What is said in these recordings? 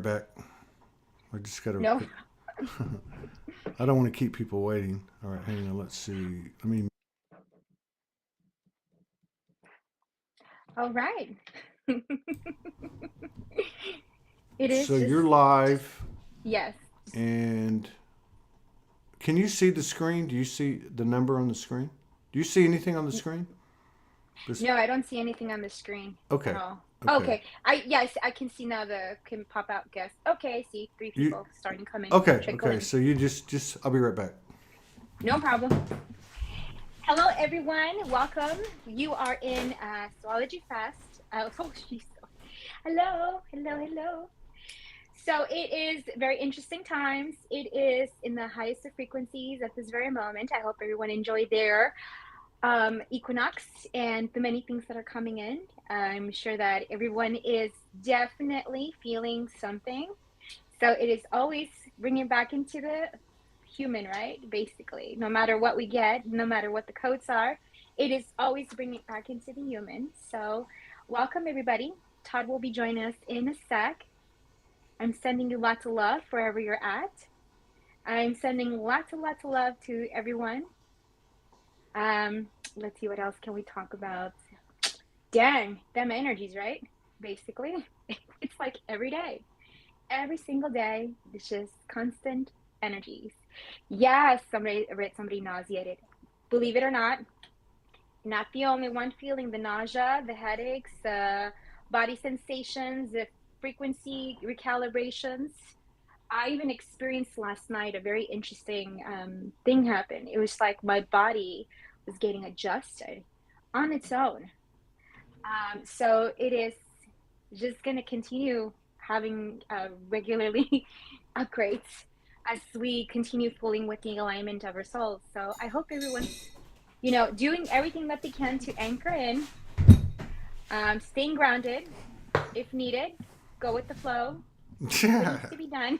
Back. I just got to. No. I don't want to keep people waiting. All right, hang on. Let's see. Let me. All right. It is So just you're live, yes. and can you see the screen? Do you see the number on the screen? Do you see anything on the screen? This. No, I don't see anything on the screen at Okay. all. Okay. Okay. I can see now the can pop out guest. Okay, I see three You. people starting to come in, Okay. trickle Okay. in. So you just. I'll be right back. No problem. Hello everyone. Welcome. You are in Zoology Fest. Oh, geez. Hello, hello, hello. So it is very interesting times. It is in the highest of frequencies at this very moment. I hope everyone enjoyed their Equinox and the many things that are coming in. I'm sure that everyone is definitely feeling something. So it is always bringing back into the human, right? Basically, no matter what we get, no matter what the codes are, it is always bringing it back into the human. So welcome everybody. Todd will be joining us in a sec. I'm sending you lots of love wherever you're at. I'm sending lots of love to everyone. Let's see what else can we talk about. Dang, them energies, right? Basically, it's like every day, every single day. It's just constant energies. Yes, somebody read somebody nauseated. Believe it or not the only one feeling the nausea, the headaches, body sensations, the frequency recalibrations. I even experienced last night a very interesting thing happen. It was like my body was getting adjusted on its own. So it is just going to continue having regularly upgrades as we continue fooling with the alignment of our souls. So I hope everyone's, doing everything that they can to anchor in, staying grounded if needed, go with the flow, what Yeah. needs to be done.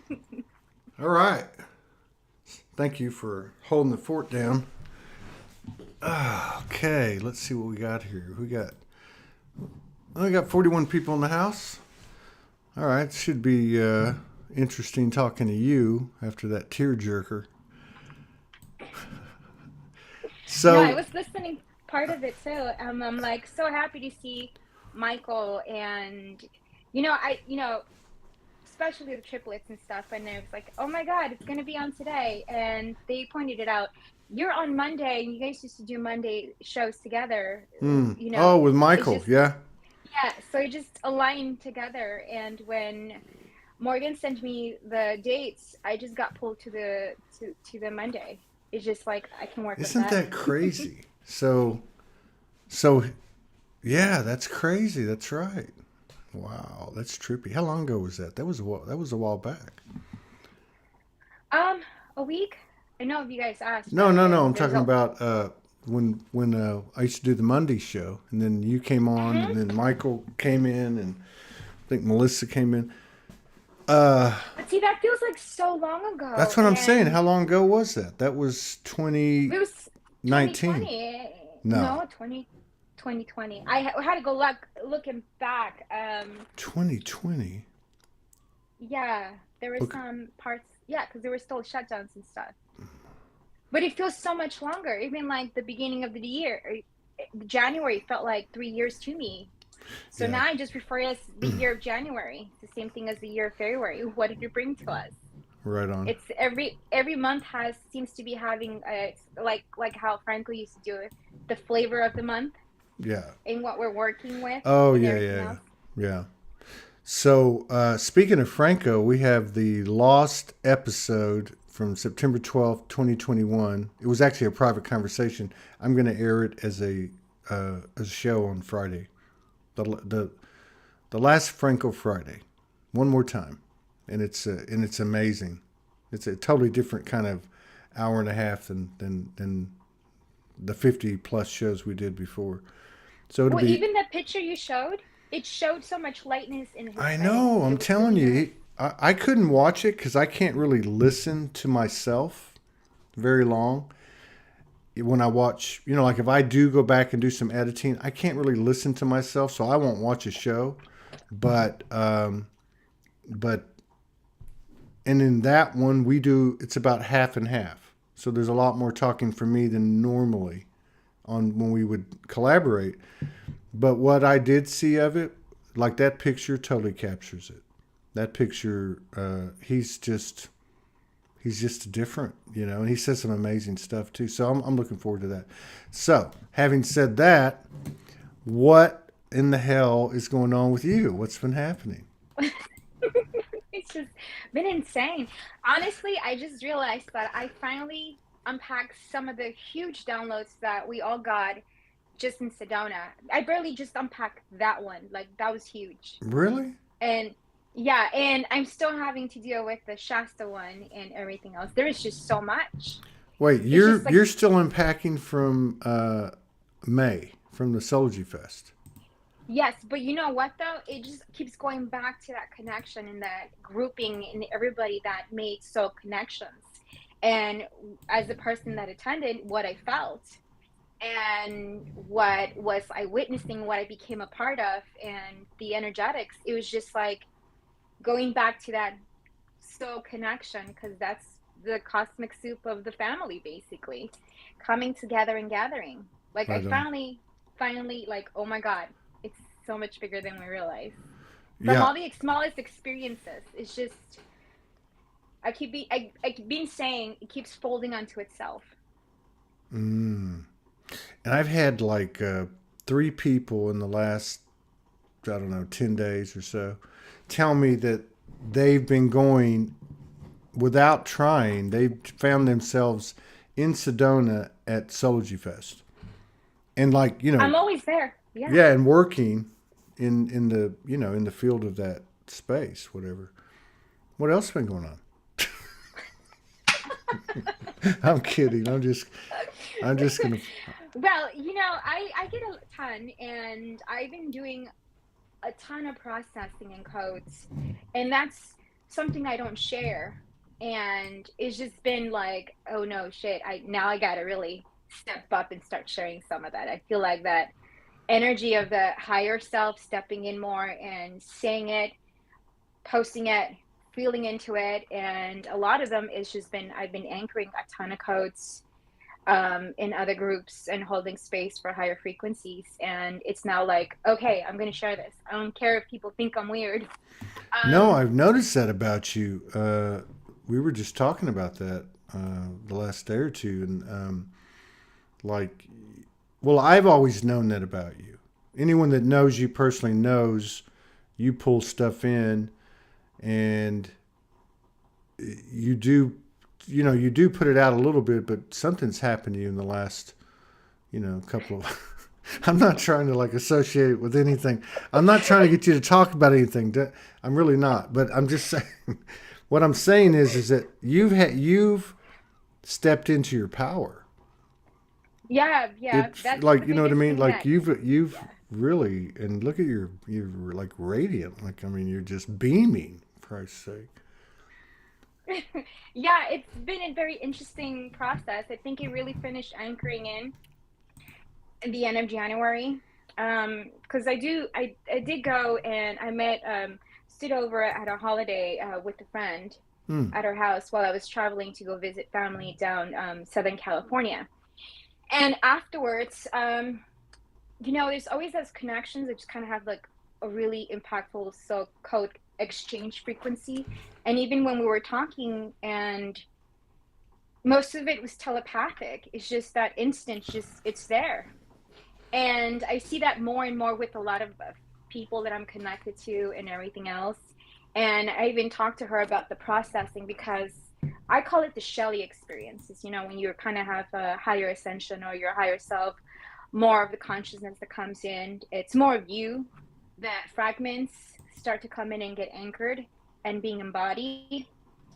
All right. Thank you for holding the fort down. Okay. Let's see what we got here. We got 41 people in the house. All right, should be interesting talking to you after that tearjerker. I So, was listening part of it too. I'm like so happy to see Michael and especially the triplets and stuff. And it was like, oh my God, it's gonna be on today. And they pointed it out. You're on Monday, and you guys used to do Monday shows together. oh, with It's Michael, just yeah, yeah. So it just aligned together. And when Morgan sent me the dates, I just got pulled to the Monday. It's just like I can work with isn't that. that crazy? So yeah, that's crazy. That's right. Wow, that's trippy. How long ago was that? That was a while back. Um, a week. I know if you guys asked, No, but no, no. I'm there's talking a. about when I used to do the Monday show, and then you came on, and Mhm. then Michael came in, and I think Melissa came in. Uh, But see, that feels like so long that's ago, what I'm saying. and How long ago was that? That was it was 2019. 2020. No, No, 2020. I had to go looking back. 2020. Yeah, there were Okay. some parts. Yeah, because there were still shutdowns and stuff. But it feels so much longer. Even like the beginning of the year, January felt like 3 years to me. So Yeah. now I just refer it as the year of January. It's the same thing as the year of February. What did it bring to us? Right on. It's every month has seems to be having it's like how Franco used to do it, the flavor of the month Yeah. in what we're working Oh with yeah, everything yeah, else. yeah. So speaking of Franco, we have the lost episode from September 12th, 2021. It was actually a private conversation. I'm going to air it as a show on Friday. The the last Franco Friday. One more time, and it's amazing. It's a totally different kind of hour and a half than the 50 plus shows we did before. So it'll Well, be. even the picture you showed, it showed so much lightness in his I face. know. I'm It was so telling you, nice. I couldn't watch it because I can't really listen to myself very long. When I watch, like if I do go back and do some editing, I can't really listen to myself, so I won't watch a show. But And in that one, it's about half and half. So there's a lot more talking for me than normally on when we would collaborate. But what I did see of it, like that picture totally captures it. That picture, he's just different, and he says some amazing stuff too. So I'm looking forward to that. So having said that, what in the hell is going on with you? What's been happening? It's just been insane. Honestly, I just realized that I finally unpacked some of the huge downloads that we all got just in Sedona. I barely just unpacked that one. Like, that was huge. Really? And yeah, and I'm still having to deal with the Shasta one and everything else. There is just so much. Wait, It's just like, you're still unpacking from May from the Soulogy Fest. yes, but you know what though? It just keeps going back to that connection and that grouping and everybody that made soul connections. And as a person that attended, what I felt and what was I witnessing, what I became a part of, and the energetics, it was just like going back to that soul connection, because that's the cosmic soup of the family, basically coming together and gathering. Like, I Right on. finally, like, oh my god, it's so much bigger than we realize. From Yeah. all the smallest experiences, it's just I keep being saying it keeps folding onto itself. Mm. And I've had like three people in the last, I don't know, 10 days or so tell me that they've been going without trying. They've found themselves in Sedona at Soulogy Fest. And like, I'm always there. Yeah. yeah, and working in the, in the field of that space, whatever. What else been going on? I'm kidding. I'm just gonna. Well, I get a ton, and I've been doing a ton of processing in codes, and that's something I don't share. And it's just been like, oh no, shit! I gotta really step up and start sharing some of that. I feel like that energy of the higher self stepping in more and saying it, posting it, feeling into it, and a lot of them is just been I've been anchoring a ton of codes in other groups and holding space for higher frequencies. And it's now like, okay, I'm going to share this. I don't care if people think I'm weird. No, Um, I've noticed that about you. We were just talking about that the last day or two, and like, well, I've always known that about you. Anyone that knows you personally knows you pull stuff in, and you do, you do put it out a little bit, but something's happened to you in the last, couple of. I'm not trying to like associate it with anything. I'm not trying to get you to talk about anything. I'm really not. But I'm just saying. What I'm saying is that you've stepped into your power. yeah, yeah, It's that's like, the you know what I biggest mean. thing Like that, you've yeah. really, and look at you're like radiant. Like, I mean, you're just beaming. For Christ's sake. Yeah, it's been a very interesting process. I think it really finished anchoring in at the end of January. Because I did go and I met, stood over at a holiday with a friend Hmm. at her house while I was traveling to go visit family down Southern California. And afterwards, there's always those connections that just kind of have like a really impactful so code exchange frequency. And even when we were talking, and most of it was telepathic, it's just that instant, just it's there. And I see that more and more with a lot of people that I'm connected to and everything else. And I even talked to her about the processing, because I call it the Shelly experiences, when you kind of have a higher ascension or your higher self, more of the consciousness that comes in. It's more of you that fragments start to come in and get anchored and being embodied.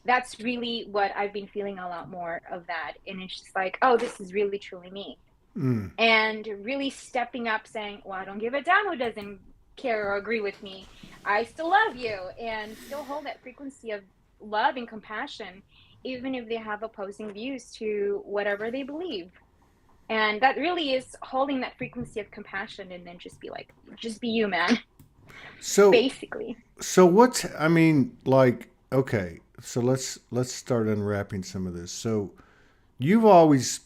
That's really what I've been feeling, a lot more of that. And it's just like, oh, this is really truly me. Hmm. And really stepping up, saying, well, I don't give a damn who doesn't care or agree with me. I still love you, and still hold that frequency of love and compassion, even if they have opposing views to whatever they believe. And that really is holding that frequency of compassion, and then just be like, just be you, man. So Basically. so what's I mean, like, okay. So let's start unwrapping some of this. So you've always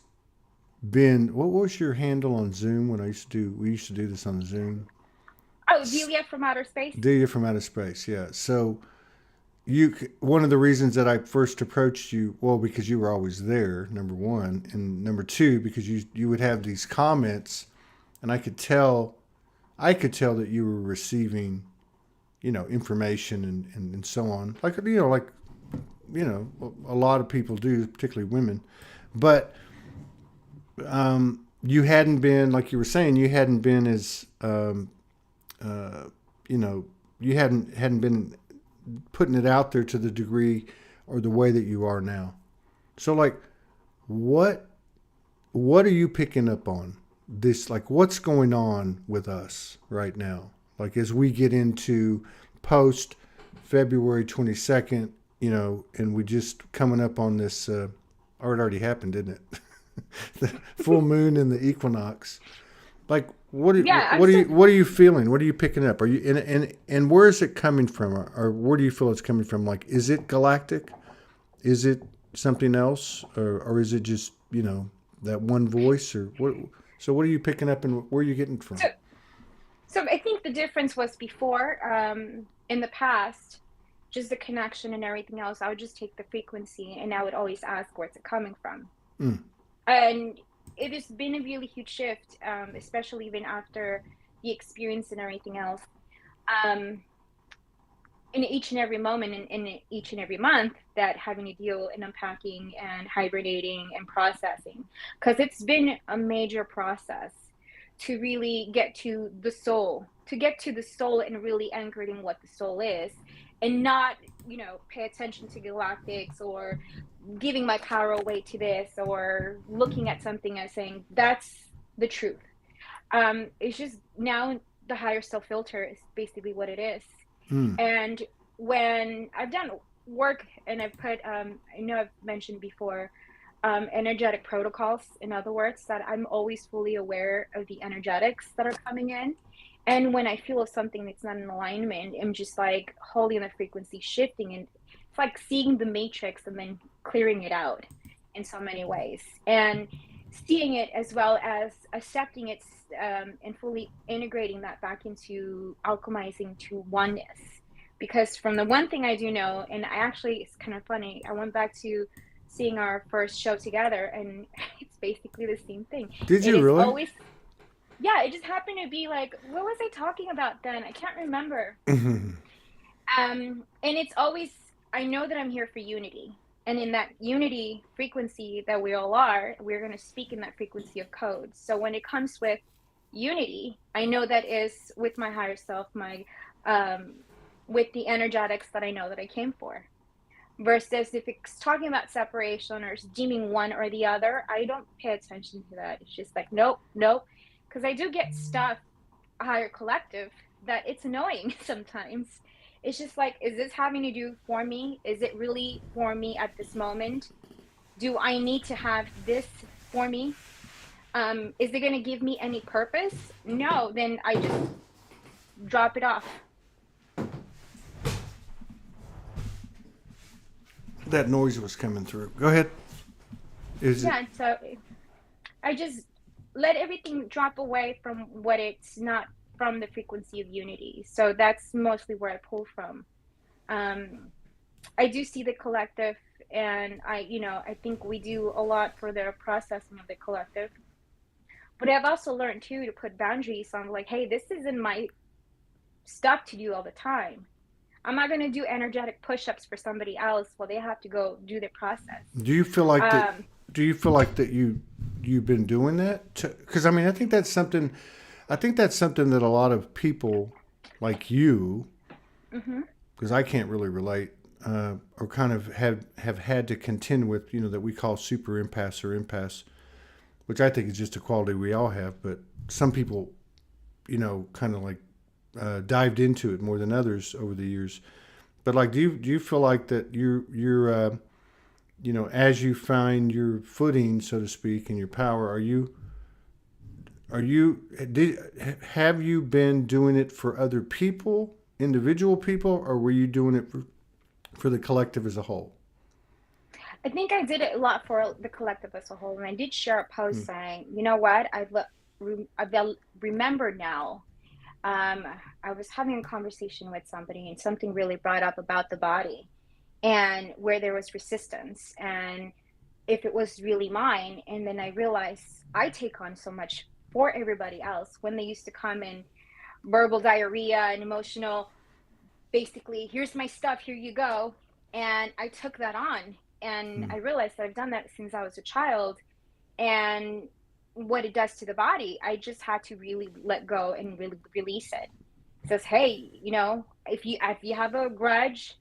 been. What was your handle on Zoom when I used to do? We used to do this on Zoom. Oh, Delia from outer space. Delia from outer space. Yeah. So one of the reasons that I first approached you, well, because you were always there, number one, and number two, because you would have these comments, and I could tell that you were receiving, information and so on, like a lot of people do, particularly women, but you hadn't been, like you were saying, you hadn't been as uh, you know you hadn't been putting it out there to the degree or the way that you are now. So like, what what are you picking up on this? Like, what's going on with us right now? Like, as we get into post February 22nd, and we just coming up on this, or it already happened, didn't it? The full moon and the equinox. Like, Yeah, I'm still. what are you feeling? What are you picking up? Are you and where is it coming from, or where do you feel it's coming from? Like, is it galactic? Is it something else, or is it just that one voice, or what? So what are you picking up, and where are you getting it from? So, so I think the difference was before, in the past, just the connection and everything else. I would just take the frequency, and I would always ask where's it coming from. Mm, And it has been a really huge shift, especially even after the experience and everything else. Um, in each and every moment, in each and every month, that having to deal and unpacking and hibernating and processing, because it's been a major process to really get to the soul, and really anchored in what the soul is, and not, pay attention to galactics, or giving my power away to this, or looking at something and saying that's the truth. It's just now the higher self filter is basically what it is. mm. And when I've done work and I've put, I know I've mentioned before, energetic protocols, in other words, that I'm always fully aware of the energetics that are coming in. And when I feel of something that's not in alignment, I'm just like holding the frequency, shifting, and it's like seeing the matrix and then clearing it out in so many ways. And seeing it as well as accepting it, and fully integrating that back into alchemizing to oneness. Because from the one thing I do know, and I actually, it's kind of funny, I went back to seeing our first show together, and it's basically the same thing. Did It you is really? always, yeah, it just happened to be like, what was I talking about then? I can't remember. Mm-hmm. And it's always, I know that I'm here for unity. And in that unity frequency that we all are, we're going to speak in that frequency of codes. So when it comes with unity, I know that is with my higher self, um, with the energetics that I know that I came for. Versus if it's talking about separation or deeming one or the other, I don't pay attention to that. It's just like, nope, nope. Because I do get stuff, higher collective, that it's annoying sometimes. It's just like, is this having to do for me? Is it really for me at this moment? Do I need to have this for me? Is it going to give me any purpose? No, then I just drop it off. That noise was coming through. Go ahead. Is it? Yeah, so I just let everything drop away from what it's not, from the frequency of unity. So that's mostly where I pull from. Um, I do see the collective, and I think we do a lot for the processing of the collective. But I've also learned too to put boundaries on, like, hey, this isn't my stuff to do all the time. I'm not going to do energetic push-ups for somebody else while they have to go do their process. Do you feel like that? Um, Do you feel like that you've been doing that? Because I mean, I think that's something. I think that's something that a lot of people like you, mhm. because I can't really relate, or kind of have had to contend with. That we call super impasse or impasse, which I think is just a quality we all have. But some people, kind of like dived into it more than others over the years. But like, do you feel like that as you find your footing, so to speak, and your power, did have you been doing it for other people, individual people, or were you doing it for the collective as a whole? I think I did it a lot for the collective as a whole, and I did share a Hmm. post saying, you know what, I've remembered now. Um, I was having a conversation with somebody, and something really brought up about the body and where there was resistance, and if it was really mine. And then I realized I take on so much for everybody else when they used to come in verbal diarrhea and emotional, basically, here's my stuff, here you go. And I took that on, and Hmm. I realized that I've done that since I was a child. And what it does to the body, I just had to really let go and really release it. It says, hey, if you have a grudge,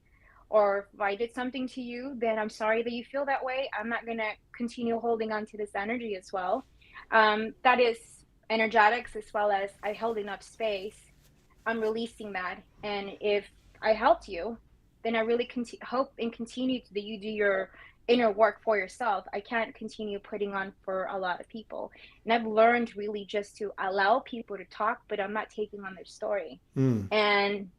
or if I did something to you, then I'm sorry that you feel that way. I'm not going to continue holding on to this energy as well. That is energetics, as well as I held enough space. I'm releasing that. And if I helped you, then I really hope and continue that you do your inner work for yourself. I can't continue putting on for a lot of people. And I've learned really just to allow people to talk, but I'm not taking on their story. Hmm. And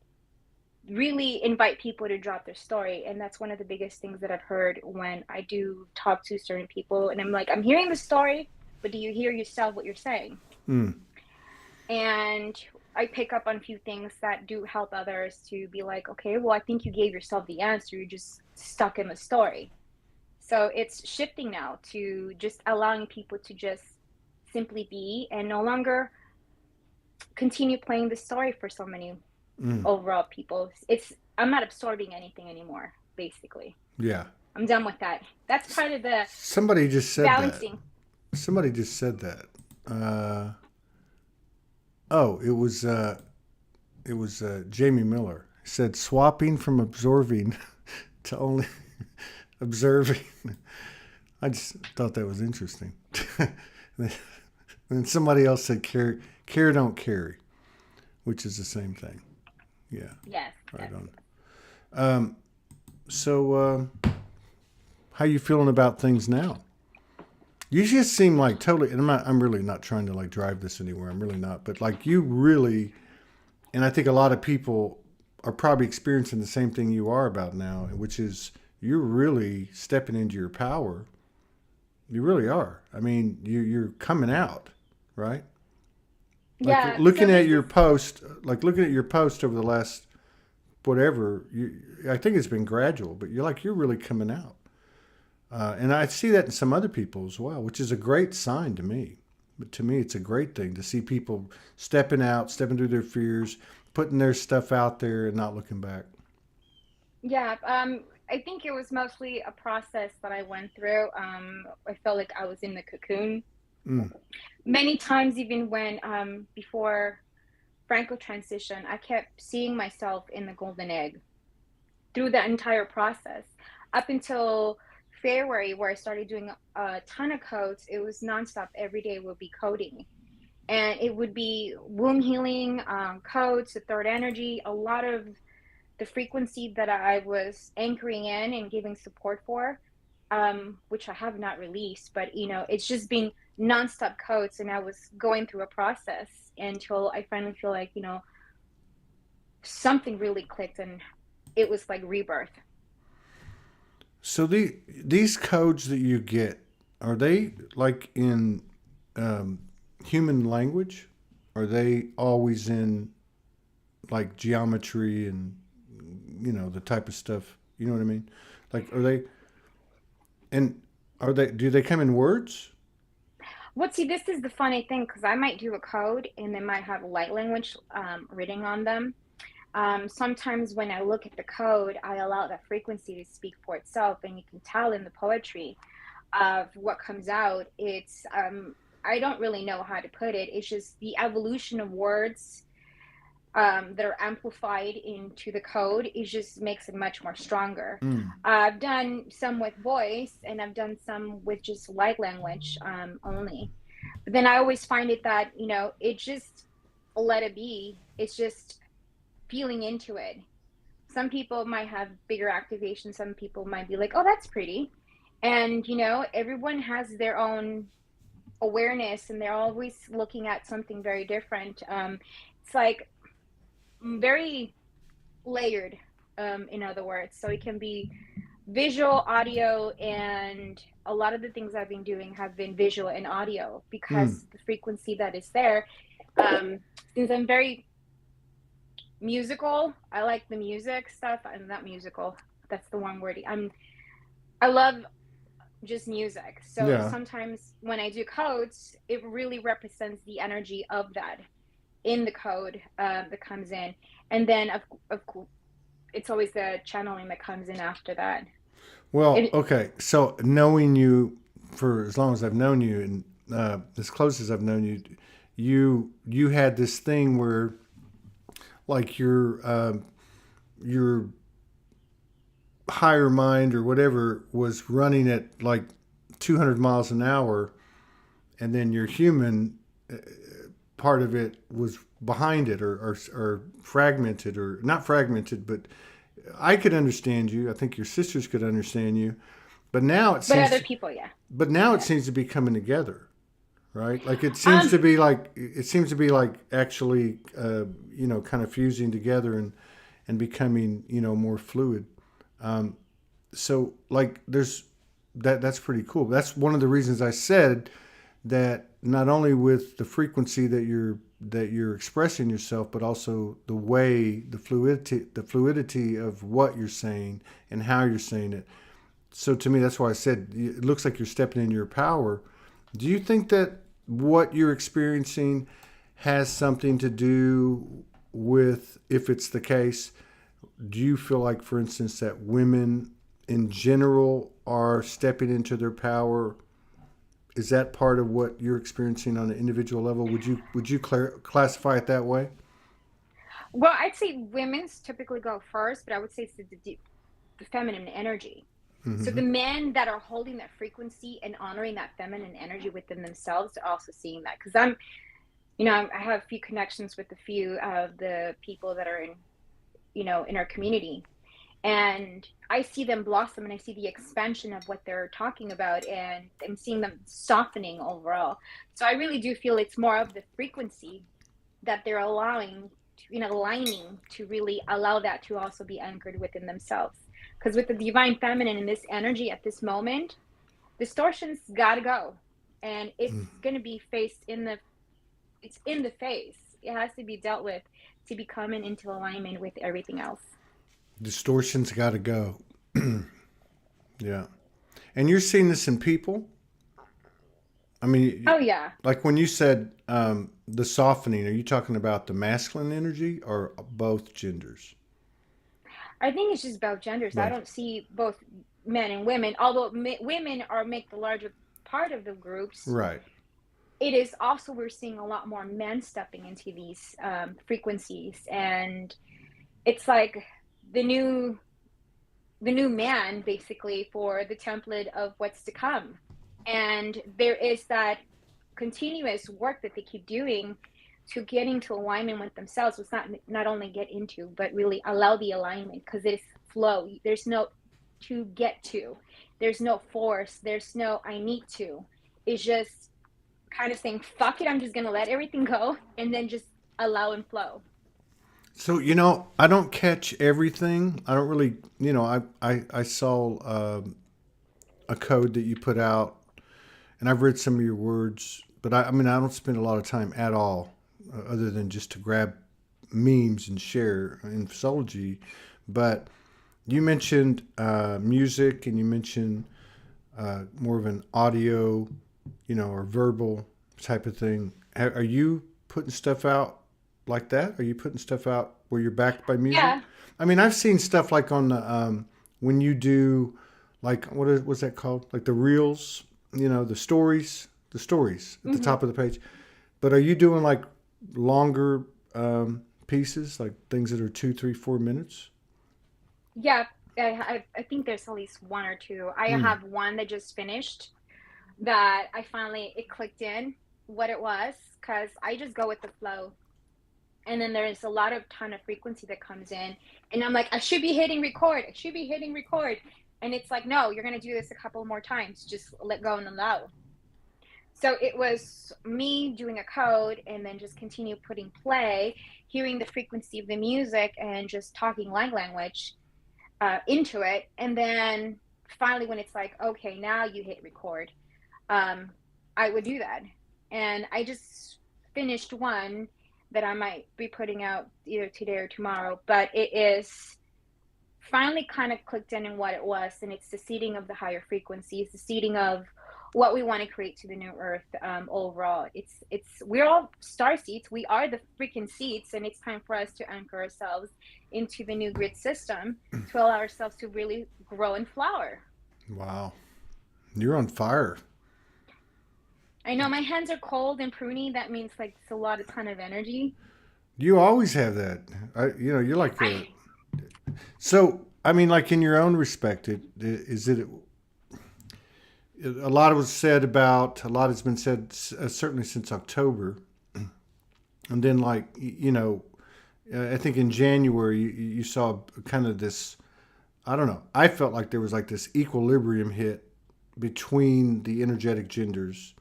really invite people to drop their story. And that's one of the biggest things that I've heard when I do talk to certain people. And I'm like, I'm hearing the story, but do you hear yourself what you're saying? Hmm. And I pick up on a few things that do help others to be like, okay, well, I think you gave yourself the answer. You're just stuck in the story. So it's shifting now to just allowing people to just simply be, and no longer continue playing the story for so many Hmm. overall people. I'm not absorbing anything anymore, basically. Yeah. I'm done with that. That's part of the Somebody just said that. balancing. Somebody just said that. Uh, oh, it was Jamie Miller. He said swapping from absorbing to only observing. I just thought that was interesting. And somebody else said care don't carry, which is the same thing. Yeah, Yes, right yes. on. Um, so, how you feeling about things now? You just seem like totally, and I'm really not trying to like drive this anywhere. I'm really not, but like you really, and I think a lot of people are probably experiencing the same thing you are about now, which is you're really stepping into your power. You really are. I mean, you're coming out, right? Like Yeah, so this is looking at your post over the last whatever. I think it's been gradual, but you're really coming out. And I see that in some other people as well, which is a great sign to me. But to me, it's a great thing to see people stepping out, stepping through their fears, putting their stuff out there, and not looking back. yeah, I think it was mostly a process that I went through. I felt like I was in the cocoon Mm. many times, even when before Franco transition, I kept seeing myself in the golden egg through the entire process up until February, where I started doing a ton of codes. It was nonstop. Every day would be coding, and it would be womb healing, codes, the third energy, a lot of the frequency that I was anchoring in and giving support for, which I have not released, but it's just been nonstop codes, and I was going through a process until I finally feel like something really clicked, and it was like rebirth. So these codes that you get, are they like in um, human language? Are they always in like geometry and the type of stuff? You know what I mean? Like, and are they? Do they come in words? What See, this is the funny thing, because I might do a code and they might have light language written on them. Sometimes when I look at the code, I allow that frequency to speak for itself, and you can tell in the poetry of what comes out. I don't really know how to put it. It's just the evolution of words that are amplified into the code. It just makes it much more stronger. Mm. I've done some with voice, and I've done some with just light language only. But then I always find it that it just let it be. It's just feeling into it. Some people might have bigger activation. Some people might be like, oh, that's pretty. And everyone has their own awareness, and they're always looking at something very different. It's like very layered. in other words. So it can be visual, audio, and a lot of the things I've been doing have been visual and audio Hmm. because the frequency that is there. Um, since I'm very musical, I like the music stuff. I'm not musical. That's the one word. I love just music. So Yeah. sometimes when I do codes, it really represents the energy of that in the code that comes in, and then of course it's always the channeling that comes in after that. Well, It, okay. So knowing you for as long as I've known you, and as close as I've known you, you had this thing where like your higher mind or whatever was running at like 200 miles an hour, and then your human part of it was behind it, or fragmented, or not fragmented, but I could understand you. I think your sisters could understand you. But now it but other seems, people, yeah, but now it yeah. seems to be coming together, right? Like Um, it seems to be like actually, kind of fusing together and becoming, more fluid. So like there's that's pretty cool. That's one of the reasons I said that, not only with the frequency that you're expressing yourself, but also the fluidity of what you're saying and how you're saying it. So to me, that's why I said it looks like you're stepping into your power. Do you think that what you're experiencing has something to do with, if it's the case, do you feel like, for instance, that women in general are stepping into their power? Is that part of what you're experiencing on an individual level? Would you classify it that way? well, I'd say women's typically go first, but I would say it's the feminine energy. So Mm-hmm. the men that are holding that frequency and honoring that feminine energy within themselves are also seeing that. Because I have a few connections with a few of the people that are in our community, and I see them blossom and I see the expansion of what they're talking about, and I'm seeing them softening overall. So I really do feel it's more of the frequency that they're allowing aligning to really allow that to also be anchored within themselves. Because with the divine feminine in this energy at this moment, distortions gotta go. And it's gonna be faced it's in the face. It has to be dealt with to be coming into alignment with everything else. Distortion's got to go. Yeah. And you're seeing this in people? I mean, Oh yeah. like when you said the softening, are you talking about the masculine energy or both genders? I think it's just both genders. I Both. don't see both men and women, although women are make the larger part of the groups. Right. It is also we're seeing a lot more men stepping into these frequencies, and it's like the new the new man basically for the template of what's to come. And there is that continuous work that they keep doing to get into alignment with themselves. It's not only get into, but really allow the alignment, because it's flow. There's no to get to. There's no force. There's no I need to. It's just kind of saying, fuck it, I'm just gonna let everything go and then just allow and flow. So, I don't catch everything. I don't really, I saw a code that you put out, and I've read some of your words, but I mean, I don't spend a lot of time at all, other than just to grab memes and share in Soulogy. But you mentioned music, and you mentioned more of an audio, or verbal type of thing. Are you putting stuff out like that? Are you putting stuff out where you're backed by music? Yeah. I mean, I've seen stuff like on the when you do, like, what's that called? Like the reels, the stories at the Mm-hmm. top of the page. But are you doing like longer pieces, like things that are 2, 3, 4 minutes? Yeah. I think there's at least one or two. I Mm. have one that just finished that I finally it clicked in what it was, because I just go with the flow. And then there's a lot of ton of frequency that comes in, and I'm like, I should be hitting record. I should be hitting record. And it's like, no, you're gonna do this a couple more times. Just let go and allow. So it was me doing a code and then just continue putting play, hearing the frequency of the music and just talking language. into it. And then finally, when it's like, okay, now you hit record, um, I would do that. And I just finished one that I might be putting out either today or tomorrow, but it is finally kind of clicked in what it was, and it's the seeding of the higher frequencies, the seeding of what we want to create to the new earth. Overall, it's we're all star seeds, we are the freaking seeds, and it's time for us to anchor ourselves into the new grid system to allow ourselves to really grow and flower. Wow. You're on fire. I know my hands are cold and pruny. That means like it's a lot, a ton of energy. You always have that. You're like I a. So, I mean, like in your own respect, is it a lot was said about, a lot has been said, certainly since October. And then, like, I think in January, you saw kind of this, I don't know, I felt like there was like this equilibrium hit between the energetic genders,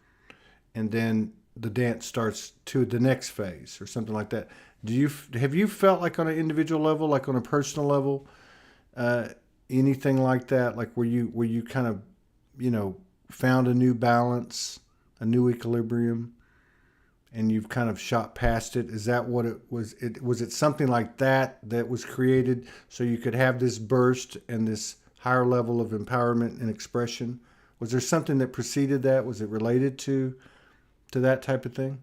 and then the dance starts to the next phase or something like that. Have you felt like on an individual level, like on a personal level, uh, anything like that? Like where you kind of, found a new balance, a new equilibrium, and you've kind of shot past it? Is that what it was? Was it something like that that was created so you could have this burst and this higher level of empowerment and expression? Was there something that preceded that? Was it related to that type of thing?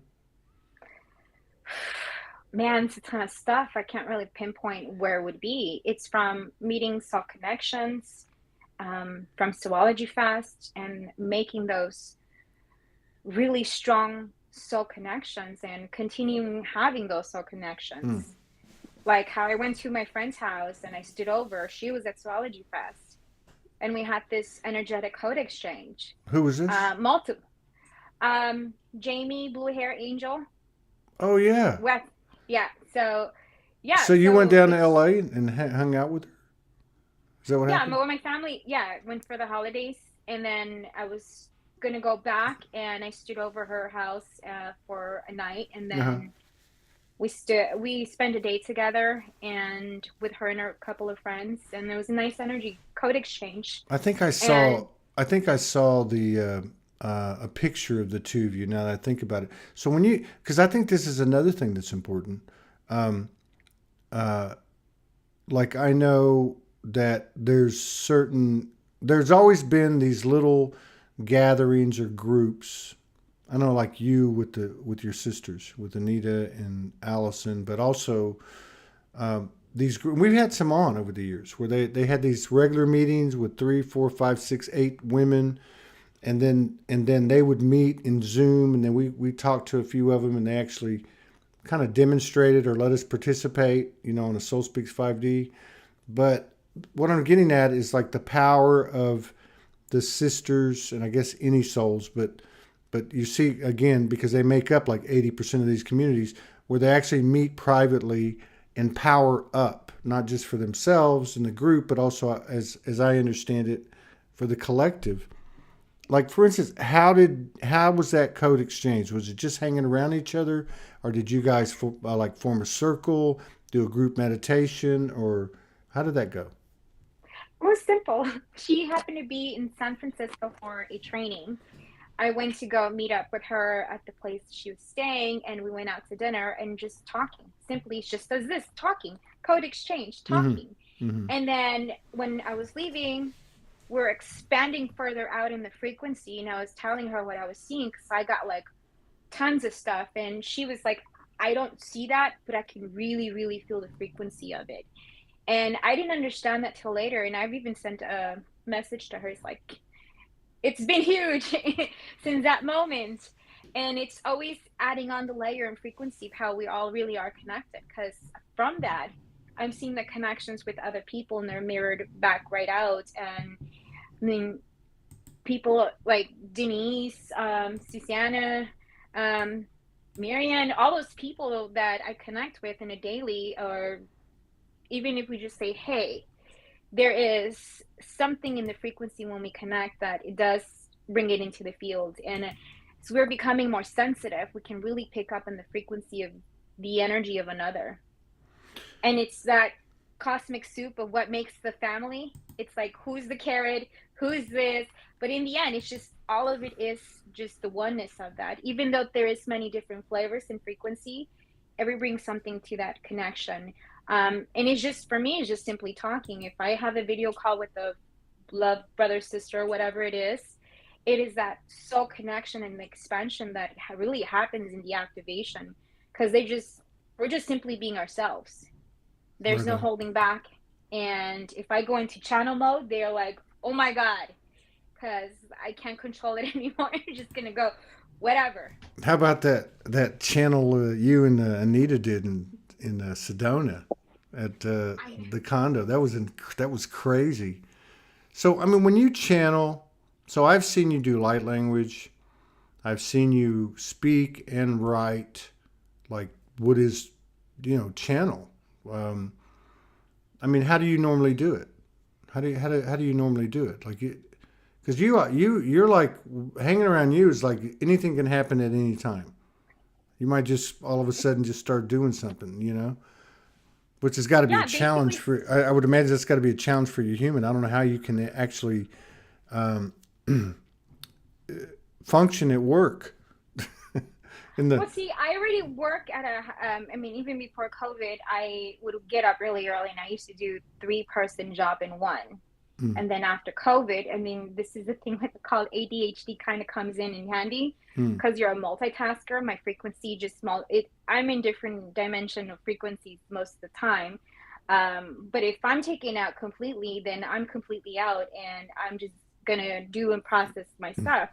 Man, it's a ton of stuff. I can't really pinpoint where it would be. It's from meeting soul connections, from Zoology Fast, and making those really strong soul connections and continuing having those soul Mm. connections. Like how I went to my friend's house and I stood over. She was at Zoology Fest, and we had this energetic code exchange. Who was this? Multiple. Jamie, blue hair angel. Oh yeah. What? Yeah. So, yeah. So you went So down to it's L.A. and hung out with her? Is that what yeah. happened? With my family. Yeah, went for the holidays, and then I was gonna go back, and I stood over her house for a night, and Uh huh. then we spent a day together, and with her and a couple of friends, and there was a nice energy code exchange. I think I And saw. I think I saw the a picture of the two of you. Now that I think about it, so because I think this is another thing that's important. Um, uh, like I know that there's always been these little gatherings or groups. I know, like you with your sisters, with Anita and Allison, but also we've had some on over the years where they had these regular meetings with three, four, five, six, eight women, and then they would meet in Zoom, and then we talked to a few of them, and they actually kind of demonstrated or let us participate, on a Soul Speaks 5D. But what I'm getting at is like the power of the sisters, and I guess any souls, but you see again, because they make up like 80% of these communities, where they actually meet privately and power up, not just for themselves and the group, but also, as I understand it, for the collective. Like, for instance, how was that code exchange? Was it just hanging around each other, or did you guys like form a circle, do a group meditation, or how did that go? it was simple. She happened to be in San Francisco for a training. I went to go meet up with her at the place she was staying, and we went out to dinner and just talking. Simply just as this, talking, code exchange, Mm-hmm. talking. Mm-hmm. And then when I was leaving, we're expanding further out in the frequency, and I was telling her what I was seeing because I got like tons of stuff, and she was like, I don't see that, but I can really, really feel the frequency of it. And I didn't understand that till later, and I've even sent a message to her. It's like, it's been huge since that moment. And it's always adding on the layer and frequency of how we all really are connected, because from that I'm seeing the connections with other people, and they're mirrored back right out. And I mean, people like Denise, Susanna, um, Marianne, all those people that I connect with in a daily, or even if we just say hey, there is something in the frequency when we connect that it does bring it into the field. And as we're becoming more sensitive, we can really pick up on the frequency of the energy of another. And it's that cosmic soup of what makes the family. It's like, who's the carrot, who's this, but in the end it's just all of it is just the oneness of that. Even though there is many different flavors and frequency, every brings something to that connection. And it's just, for me, it's just simply talking. If I have a video call with a love brother, sister, whatever it is that soul connection and the expansion that really happens in the activation, because we're just simply being ourselves. There's Right no on. holding back. And if I go into channel mode, they're like, oh my God, because I can't control it anymore. I'm just going to go, whatever. How about that channel you and Anita did in Sedona at I, the condo? That was crazy. So I mean, when you channel, so I've seen you do light language. I've seen you speak and write, like what is, channel. Um, I mean, how do you normally do it? How do you normally do it? Like because you're like hanging around you is like anything can happen at any time. You might just all of a sudden just start doing something, which has got to be a yeah, challenge basically, for. I would imagine that's got to be a challenge for your human. I don't know how you can actually function at work in the. well, see, I already work at I mean, even before COVID, I would get up really early and I used to do three-person job in one. Mm, And then after COVID, I mean, this is the thing with called ADHD kind of comes in handy mm, because you're a multitasker. My frequency just small. I'm in different dimension of frequencies most of the time. But if I'm taken out completely, then I'm completely out, and I'm just gonna do and process my mm. stuff.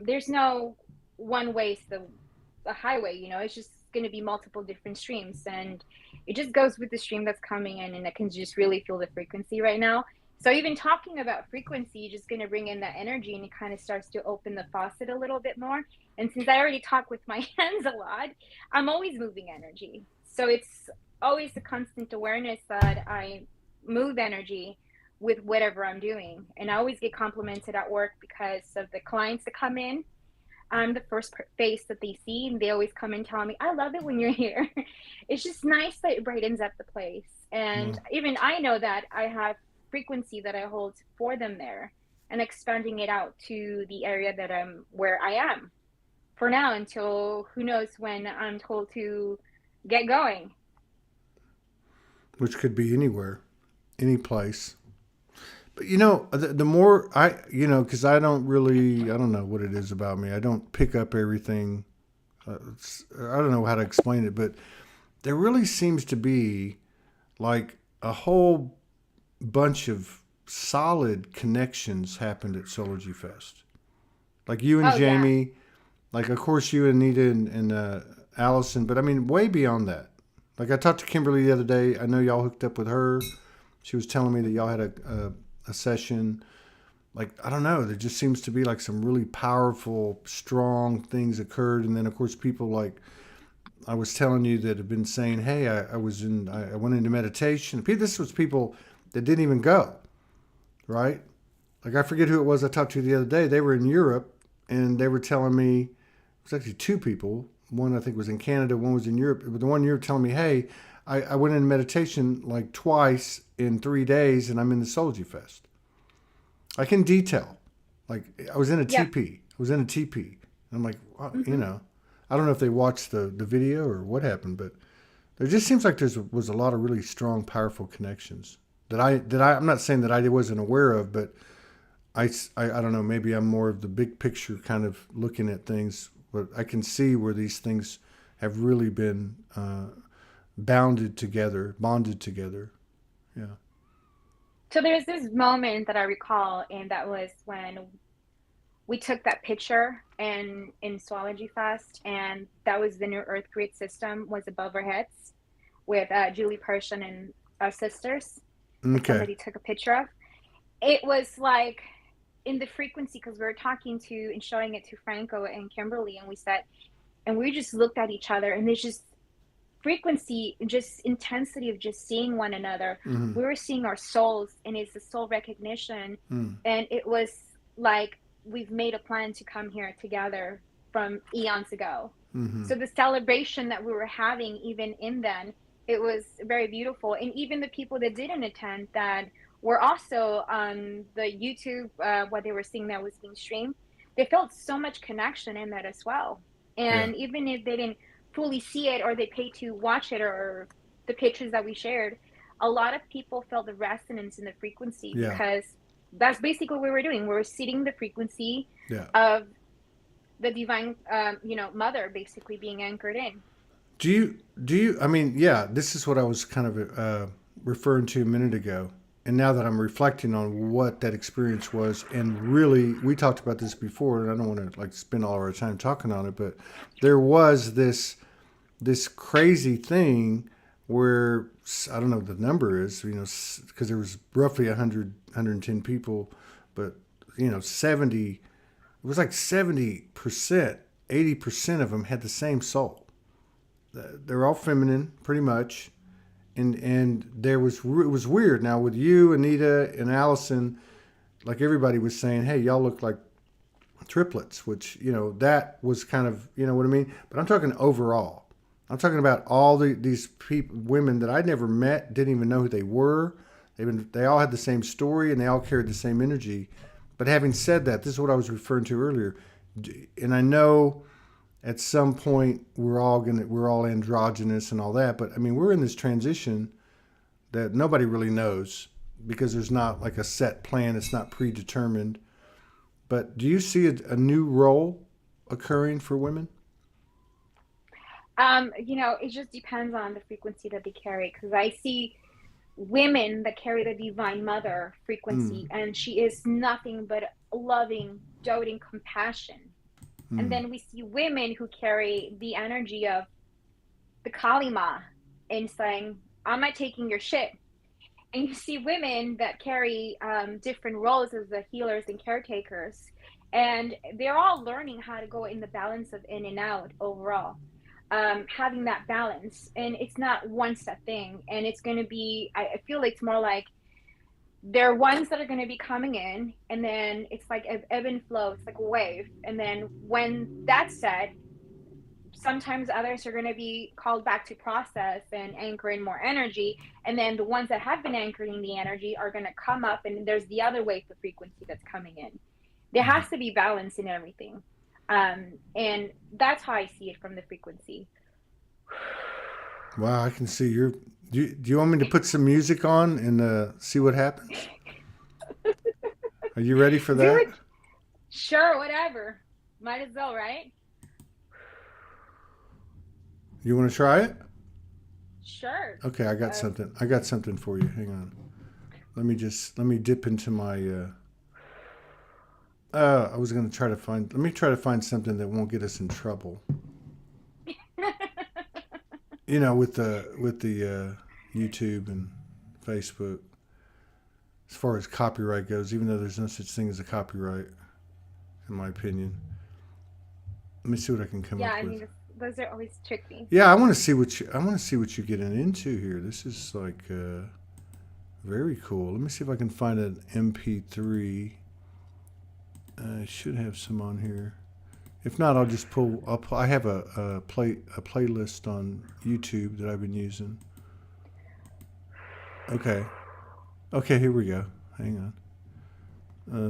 There's no one way is the highway. It's just gonna be multiple different streams, and it just goes with the stream that's coming in, and I can just really feel the frequency right now. So even talking about frequency, you're just going to bring in that energy and it kind of starts to open the faucet a little bit more. And since I already talk with my hands a lot, I'm always moving energy. So it's always a constant awareness that I move energy with whatever I'm doing. And I always get complimented at work because of the clients that come in. I'm the first face that they see, and they always come and tell me, I love it when you're here. It's just nice that it brightens up the place. And Well, even I know that I have frequency that I hold for them there and expanding it out to the area that I'm where I am for now until who knows when I'm told to get going. which could be anywhere, any place. But the more because I don't know what it is about me. I don't pick up everything. I don't know how to explain it, but there really seems to be like a whole bunch of solid connections happened at Soulogy Fest. Like you and Oh yeah. Jamie, like of course you and Nita and Allison, but I mean way beyond that. Like I talked to Kimberly the other day. I know y'all hooked up with her. She was telling me that y'all had a session. Like I don't know, there just seems to be like some really powerful, strong things occurred, and then of course people like I was telling you that have been saying, "Hey, I went into meditation." This was people that didn't even go, right? Like I forget who it was I talked to the other day. They were in Europe, and they were telling me it was actually two people. One I think was in Canada, one was in Europe. But the one you're telling me, "Hey, I went into meditation like twice in 3 days, and I'm in the Soulogy Fest." I can detail. Like I was in a Yep. TP. I was in a TP. And I'm like, wow, Mm-hmm. I don't know if they watched the video or what happened, but there just seems like was a lot of really strong, powerful connections I'm not saying that I wasn't aware of, but I don't know. Maybe I'm more of the big picture kind of looking at things, but I can see where these things have really been bonded together. Yeah. So there's this moment that I recall, and that was when we took that picture in Swology Fest, and that was the new Earth Grid system was above our heads with Julie Persson and our sisters that Okay. somebody took a picture of. It was like in the frequency because we were talking to and showing it to Franco and Kimberly, and we said, and we just looked at each other, and there's just frequency, just intensity of just seeing one another. Mm-hmm. We were seeing our souls, and it's the soul recognition, Mm-hmm. and it was like we've made a plan to come here together from eons ago. Mm-hmm. So the celebration that we were having, even in then, It was very beautiful. And even the people that didn't attend that were also on the YouTube, what they were seeing that was being streamed, they felt so much connection in that as well. Yeah. And even if they didn't fully see it or they paid to watch it or the pictures that we shared, a lot of people felt the resonance in the frequency Yeah. because that's basically what we were doing. We were seating the frequency Yeah. of the divine, mother basically being anchored in. I mean, yeah, this is what I was kind of referring to a minute ago. And now that I'm reflecting on what that experience was, and really, we talked about this before, and I don't want to like spend all our time talking on it, but there was this crazy thing where I don't know what the number is, because there was roughly 110 people, but 70, it was like 70%, 80% of them had the same soul. They're all feminine, pretty much, and it was weird. Now with you, Anita, and Allison, like everybody was saying, hey, y'all look like triplets, which that was kind of what I mean. But I'm talking overall. I'm talking about all these people, women that I'd never met, didn't even know who they were. They all had the same story and they all carried the same energy. But having said that, this is what I was referring to earlier, and I know at some point we're all androgynous and all that, but I mean we're in this transition that nobody really knows because there's not like a set plan. It's not predetermined. But do you see a new role occurring for women? It just depends on the frequency that they carry because I see women that carry the divine mother frequency Mm, and she is nothing but loving, doting compassion. And mm, then we see women who carry the energy of the Kalima and saying, I'm not taking your shit. And you see women that carry different roles as the healers and caretakers. And they're all learning how to go in the balance of in and out overall, having that balance. And it's not one set thing. And it's going to be, I feel like it's more like there are ones that are going to be coming in, and then it's like an ebb and flow. It's like a wave. And then when that's set, sometimes others are going to be called back to process and anchor in more energy. And then the ones that have been anchoring the energy are going to come up, and there's the other wave of frequency that's coming in. There mm. has to be balance in everything. And that's how I see it from the frequency. Wow, I can see you're. Do you want me to put some music on and see what happens? Are you ready for Do that? it. Sure, whatever. Might as well, right? You want to try it? Sure. Okay, I got Uh, something. I got something for you. Hang on. Let me dip into my. I was gonna try to find. Let me try to find something that won't get us in trouble. With the YouTube and Facebook, as far as copyright goes, even though there's no such thing as a copyright, in my opinion. Let me see what I can come yeah, up I with. mean, those are always tricky. Yeah, I want to see what you're getting into here. This is like very cool. Let me see if I can find an MP3. I should have some on here. If not, I'll just pull. I have a playlist on YouTube that I've been using. Okay, okay, here we go. Hang on.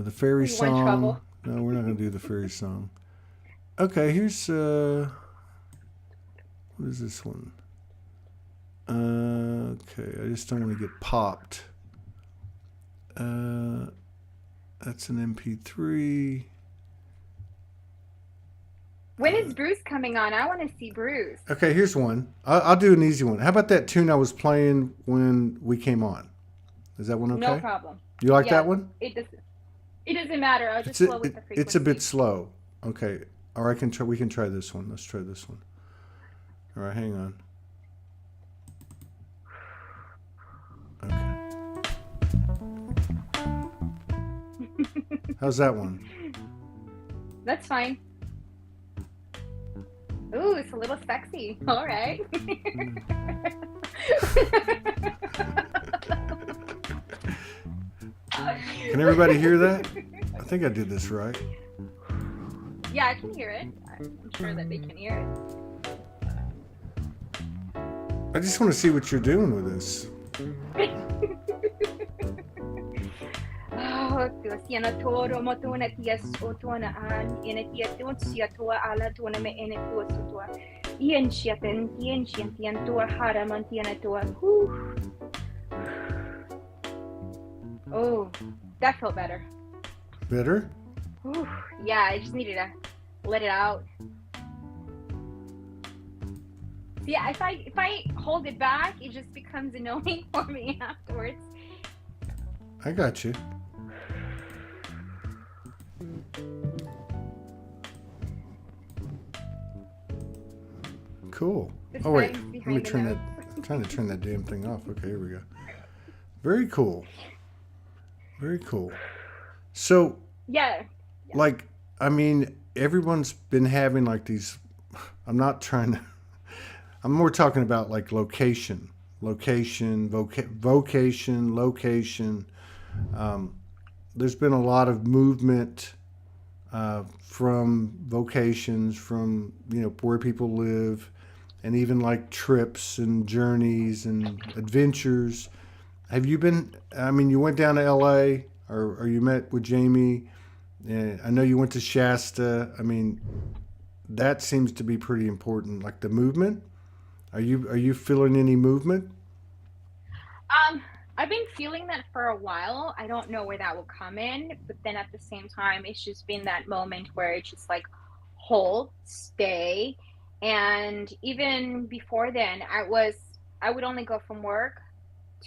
The fairy You want trouble? song. No, we're not gonna do the fairy song. Okay, here's what is this one? Okay, I just don't want to get popped. Uh, that's an MP3. When is Bruce coming on? I want to see Bruce. Okay, here's one. I'll do an easy one. How about that tune I was playing when we came on? Is that one No okay? problem. You like that Yes, one? it does. It doesn't matter. I'll It's just flow with the it's a bit frequency. slow. Okay, or I can try. We can try this one. Let's try this one. All right, hang on. Okay, how's that one? That's fine. Ooh, it's a little sexy. All right. Can everybody hear that? I think I did this right. Yeah, I can hear it. I'm sure that they can hear it. I just want to see what you're doing with this. Oh, Dios, yana toro mo tuna tias o tuna an, yana tia tun sia tua ala tuna me ene tua sutua. Ien shiaten tua haraman tiana tua. Oh, that felt better. Better? Whew. Yeah, I just needed to let it out. Yeah, if I hold it back, it just becomes annoying for me afterwards. I got you. Cool. Oh wait, let me turn that. I'm trying to turn that damn thing off. Okay, here we go. Very cool. Very cool. So Yeah. like, I mean, everyone's been having like these. I'm not trying to. I'm more talking about like location. Vocation. There's been a lot of movement from vocations, from where people live, and even like trips and journeys and adventures. Have you been? I mean, you went down to L.A. or you met with Jamie. And I know you went to Shasta. I mean, that seems to be pretty important. Like the movement. Are you feeling any movement? I've been feeling that for a while. I don't know where that will come in, but then at the same time, it's just been that moment where it's just like hold, stay. And even before then, I would only go from work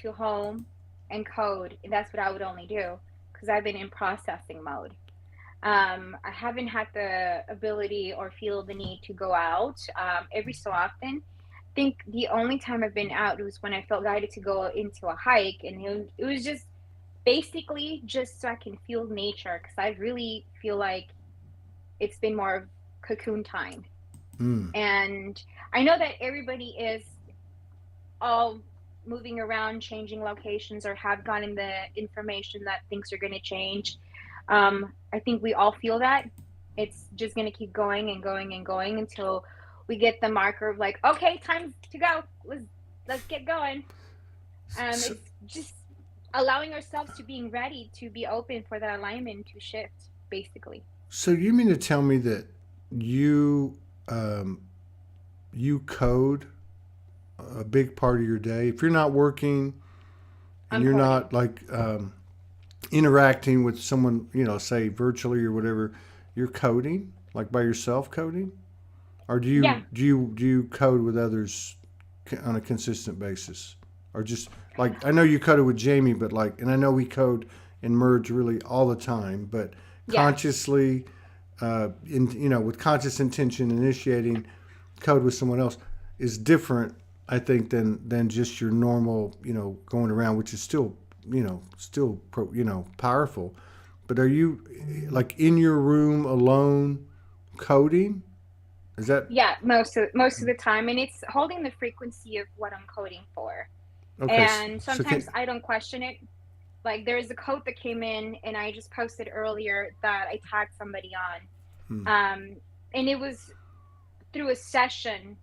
to home and code, and that's what I would only do because I've been in processing mode. I haven't had the ability or feel the need to go out every so often. I think the only time I've been out was when I felt guided to go into a hike, and it was just basically just so I can feel nature because I really feel like it's been more of cocoon time. Mm. And I know that everybody is all moving around, changing locations, or have gotten the information that things are going to change. I think we all feel that. It's just going to keep going and going and going until we get the marker of like, okay, time to go. Let's get going. So, It's just allowing ourselves to being ready to be open for that alignment to shift, basically. so you mean to tell me that you um, you code a big part of your day? If you're not working and I'm you're coding. not like interacting with someone, say virtually or whatever, you're coding like by yourself coding, or Yeah. do you code with others on a consistent basis, or just like I know you coded with Jamie, but like, and I know we code and merge really all the time, but Yes. consciously, with conscious intention, initiating code with someone else is different, I think, than just your normal, going around, which is still, powerful. But are you like in your room alone coding? Is that Yeah, most of the time, and it's holding the frequency of what I'm coding for. okay? And So sometimes can I don't question it. Like there is a code that came in, and I just posted earlier that I tagged somebody hmm, on, and it was through a session,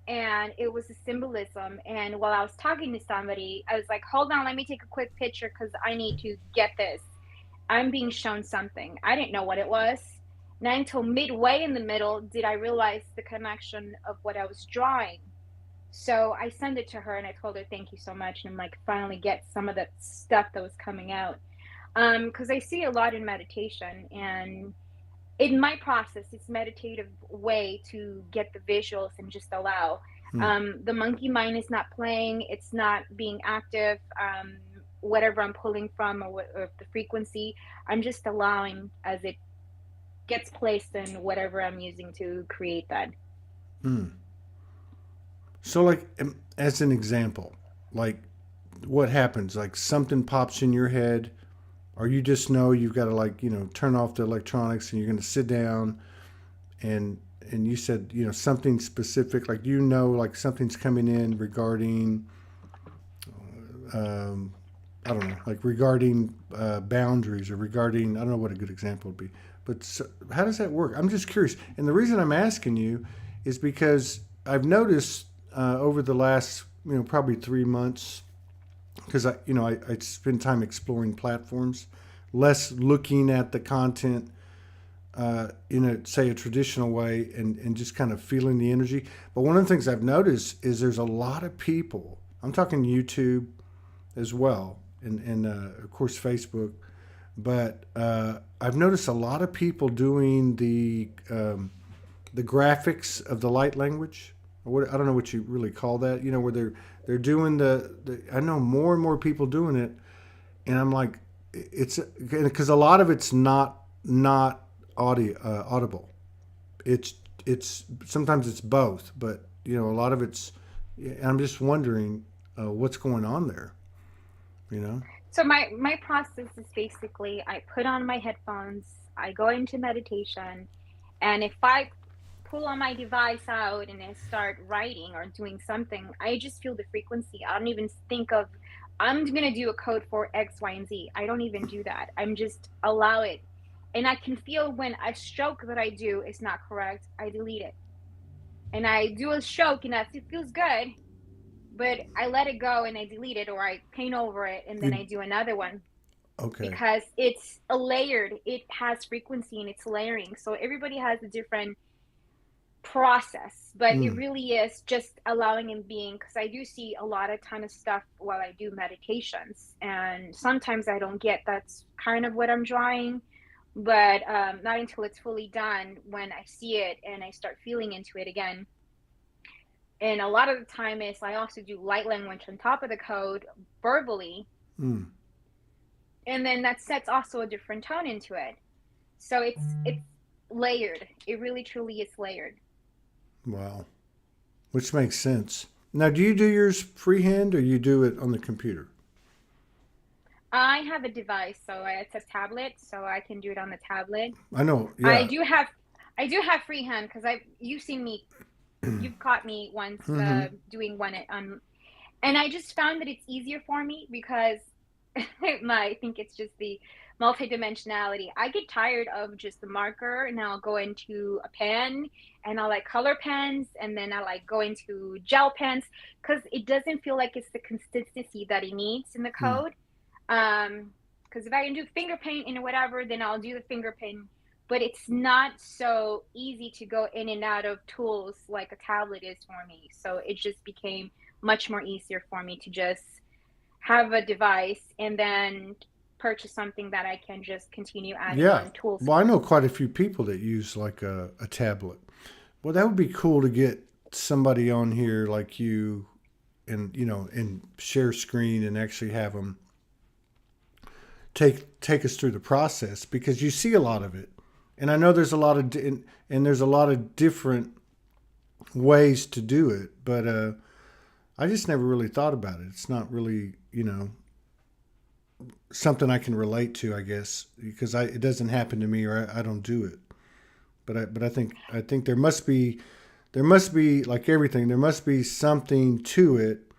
and it was a symbolism. And while I was talking to somebody, I was like, "Hold on, let me take a quick picture because I need to get this." I'm being shown something. I didn't know what it was. Not until midway in the middle did I realize the connection of what I was drawing. So I sent it to her and I told her, thank you so much. And I'm like, finally get some of that stuff that was coming out. Because I see a lot in meditation, and in my process, it's meditative way to get the visuals and just allow. hmm. The monkey mind is not playing, it's not being active. Whatever I'm pulling from, or the frequency, I'm just allowing as it gets placed in whatever I'm using to create that. Hmm. So like as an example, like what happens? Like something pops in your head, or you just know you've got to like turn off the electronics and you're going to sit down and you said something specific, like like something's coming in regarding um, I don't know, like regarding boundaries, or regarding, I don't know what a good example would be. But so, how does that work? I'm just curious. And the reason I'm asking you is because I've noticed over the last probably 3 months, because I spend time exploring platforms, less looking at the content in say a traditional way, and just kind of feeling the energy. But one of the things I've noticed is there's a lot of people. I'm talking YouTube as well, and of course Facebook. But I've noticed a lot of people doing the graphics of the light language. What, I don't know what you really call that. Where they're doing the. I know more and more people doing it, and I'm like, it's because a lot of it's not audible. It's sometimes it's both, but a lot of it's. I'm just wondering what's going on there. You know. So my process is basically I put on my headphones, I go into meditation, and if I pull on my device out and I start writing or doing something, I just feel the frequency. I don't even think of I'm gonna do a code for X, Y, and Z. I don't even do that. I'm just allow it. And I can feel when a stroke that I do is not correct, I delete it. And I do a stroke and that it feels good, but I let it go and I delete it or I paint over it and then It, I do another one okay. because it's a layered, it has frequency and it's layering. So everybody has a different process, but it Mm. really is just allowing and being, because I do see a lot of ton of stuff while I do meditations and sometimes I don't get that's kind of what I'm drawing, but not until it's fully done when I see it and I start feeling into it again. And a lot of the time is I also do light language on top of the code verbally, Mm. and then that sets also a different tone into it. So it's layered. It really truly is layered. Wow. Which makes sense. Now, do you do yours freehand or you do it on the computer? I have a device, so it's a tablet, so I can do it on the tablet. I know. I Yeah. do have I do have freehand because I you've seen me, you've caught me once Mm-hmm. doing one and I just found that it's easier for me because I think it's just the multidimensionality. I get tired of just the marker and I'll go into a pen and I'll like color pens and then I like go into gel pens because it doesn't feel like it's the consistency that it needs in the Mm. code. Because if I can do finger paint and whatever, then I'll do the finger paint. But it's not so easy to go in and out of tools like a tablet is for me. So it just became much more easier for me to just have a device and then purchase something that I can just continue adding Yeah. on tools Well, I for. know quite a few people that use like a tablet. Well, that would be cool to get somebody on here like you, and share screen and actually have them take us through the process, because you see a lot of it, and I know there's a lot of and there's a lot of different ways to do it, but I just never really thought about it. It's not really something I can relate to, I guess, because it doesn't happen to me, or I don't do it. But I think there must be like everything, there must be something to it,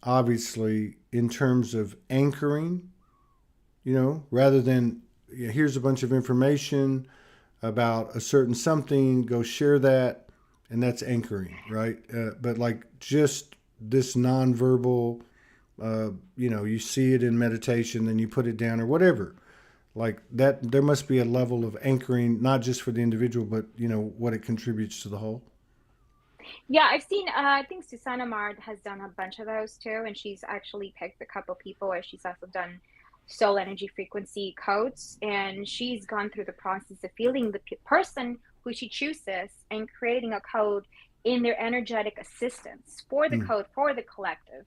obviously, in terms of anchoring, rather than here's a bunch of information about a certain something, go share that, and that's anchoring, right? But like just this nonverbal, you see it in meditation, then you put it down or whatever. Like that, there must be a level of anchoring, not just for the individual, but what it contributes to the whole. Yeah, I've seen, I think Susanna Mard has done a bunch of those too, and she's actually picked a couple people where she's also done soul energy frequency codes, and she's gone through the process of feeling the person who she chooses and creating a code in their energetic assistance for the Mm. code for the collective.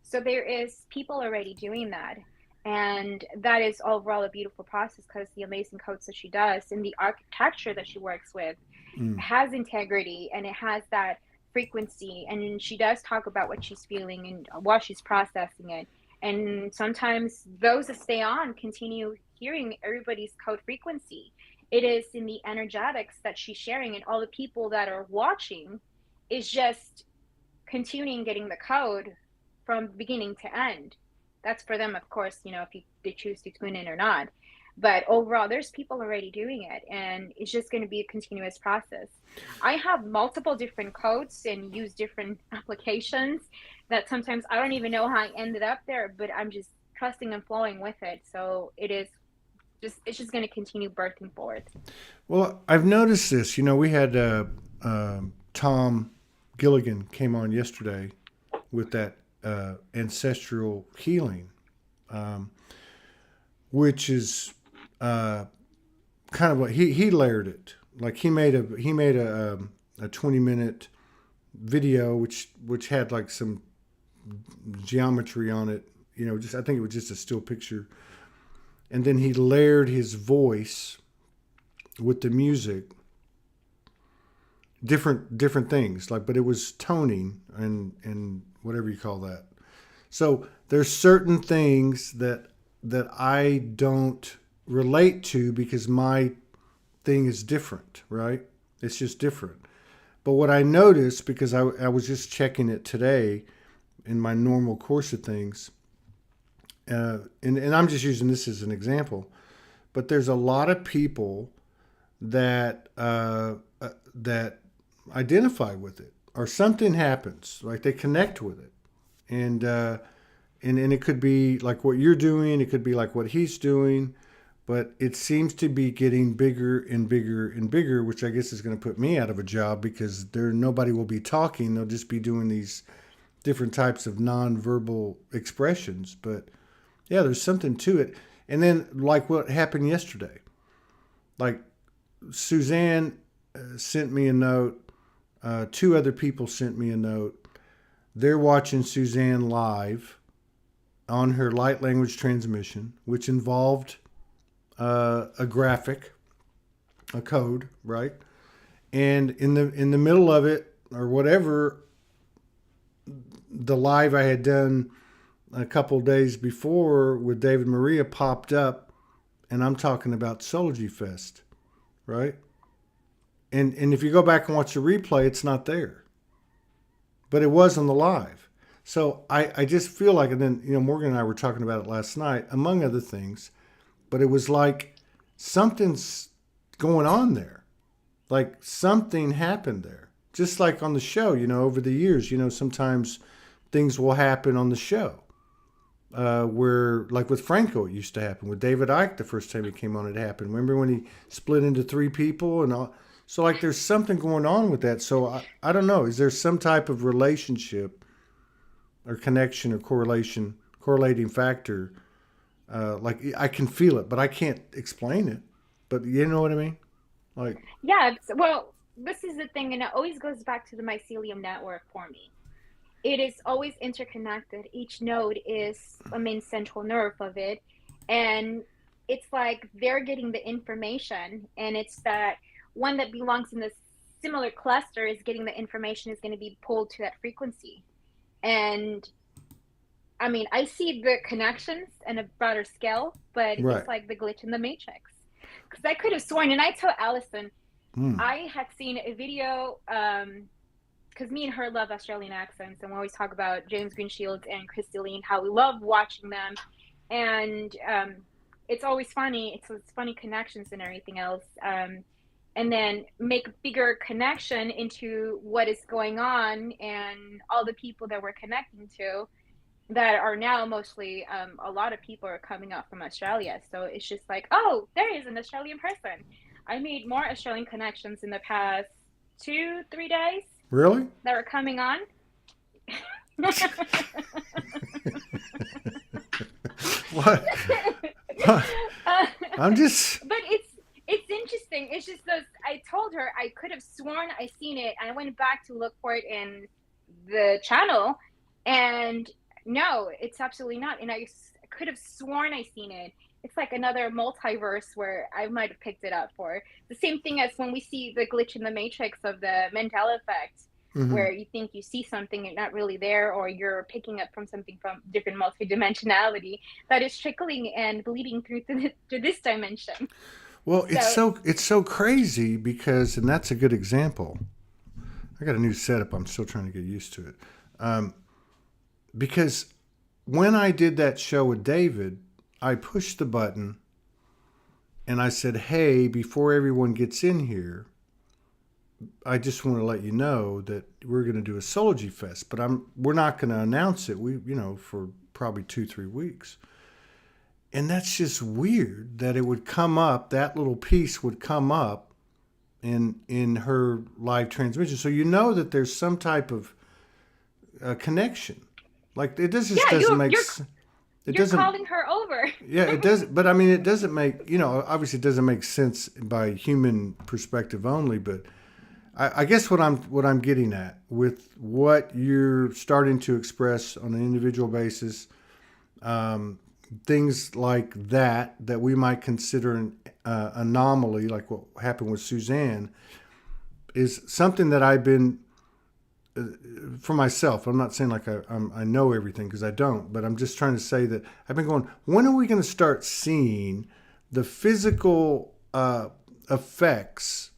So there is people already doing that. And that is overall a beautiful process because the amazing codes that she does and the architecture that she works with Mm. has integrity and it has that frequency, and she does talk about what she's feeling and while she's processing it, and sometimes those that stay on continue hearing everybody's code frequency. It is in the energetics that she's sharing, and all the people that are watching is just continuing getting the code from beginning to end. That's for them, of course, if they choose to tune in or not. But overall, there's people already doing it, and it's just going to be a continuous process. I have multiple different codes and use different applications that sometimes I don't even know how I ended up there, but I'm just trusting and flowing with it. So it's just going to continue birthing forward. Well, I've noticed this. We had Tom Gilligan came on yesterday with that ancestral healing, um, which is kind of what he layered it. Like he made a 20-minute video which had like some geometry on it. Just I think it was just a still picture, and then he layered his voice with the music, different things, like, but it was toning and whatever you call that. So there's certain things that I don't relate to because my thing is different, right? It's just different. But what I noticed, because I was just checking it today in my normal course of things, and I'm just using this as an example, but there's a lot of people that identify with it, or something happens, like they connect with it, and and it could be like what you're doing, it could be like what he's doing, but it seems to be getting bigger and bigger and bigger, which I guess is going to put me out of a job because nobody will be talking; they'll just be doing these different types of nonverbal expressions. But yeah, there's something to it. And then like what happened yesterday, like Suzanne sent me a note. Two other people sent me a note. They're watching Suzanne live on her light language transmission, which involved a graphic, a code, right? And in the middle of it, or whatever, the live I had done a couple days before with David Maria popped up, and I'm talking about Soulogy Fest, right? And if you go back and watch the replay, it's not there, but it was on the live. So I just feel like, and then Morgan and I were talking about it last night, among other things, but it was like something's going on there, like something happened there, just like on the show. Over the years, sometimes things will happen on the show. Where, like with Franco, it used to happen. With David Icke, the first time he came on, it happened. Remember when he split into three people and all? So, like, there's something going on with that. So, I don't know. Is there some type of relationship or connection or correlating factor? Like, I can feel it, but I can't explain it. But you know what I mean? Like, Yeah, well, this is the thing, and it always goes back to the mycelium network for me. It is always interconnected. Each node is a main central nerve of it. And it's like they're getting the information, and it's that one that belongs in this similar cluster is getting the information, is going to be pulled to that frequency. And I mean, I see the connections in a broader scale, but right. it's like the glitch in the matrix. Because I could have sworn, and I told Allison, Mm. I had seen a video, because me and her love Australian accents, and we always talk about James Greenshields and Christine, how we love watching them, and it's always funny. It's funny connections and everything else, and then make a bigger connection into what is going on and all the people that we're connecting to that are now mostly a lot of people are coming up from Australia. So it's just like, oh, there is an Australian person. I made more Australian connections in the past 2-3 days Really? that were coming on. What? I'm just. But it's interesting. It's just those. I told her I could have sworn I seen it. I went back to look for it in the channel, and no, it's absolutely not. And I could have sworn I seen it. It's like another multiverse where I might have picked it up for. The same thing as when we see the glitch in the matrix of the Mandela effect, Mm-hmm. where you think you see something and not really there, or you're picking up from something from different multidimensionality that is trickling and bleeding through to this dimension. Well, So it's so crazy because, and that's a good example. I got a new setup. I'm still trying to get used to it. Because when I did that show with David, I pushed the button and I said, "Hey, before everyone gets in here, I just want to let you know that we're going to do a Soulogy Fest, but we're not going to announce it. For probably 2-3 weeks." And that's just weird that it would come up. That little piece would come up in her live transmission. So that there's some type of connection. Like it just Yeah, doesn't make. It you're doesn't. calling her over. Yeah, it does. But I mean, it doesn't make. Obviously, it doesn't make sense by human perspective only. But I guess what I'm getting at with what you're starting to express on an individual basis, things like that we might consider an anomaly, like what happened with Suzanne, is something that I've been for myself. I'm not saying like I know everything, because I don't, but I'm just trying to say that I've been going, when are we going to start seeing the physical effects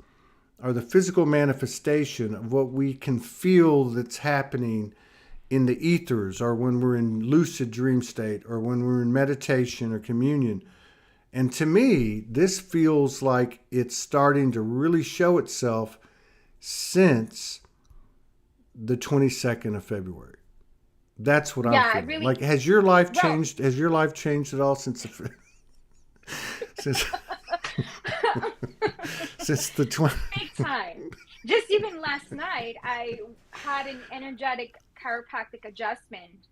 or the physical manifestation of what we can feel that's happening in the ethers, or when we're in lucid dream state, or when we're in meditation or communion. And to me, this feels like it's starting to really show itself since the 22nd of February. That's what I'm feeling. Really, like, has your life changed? Has your life changed at all since since since the 20? big time. Just even last night, I had an energetic chiropractic adjustment,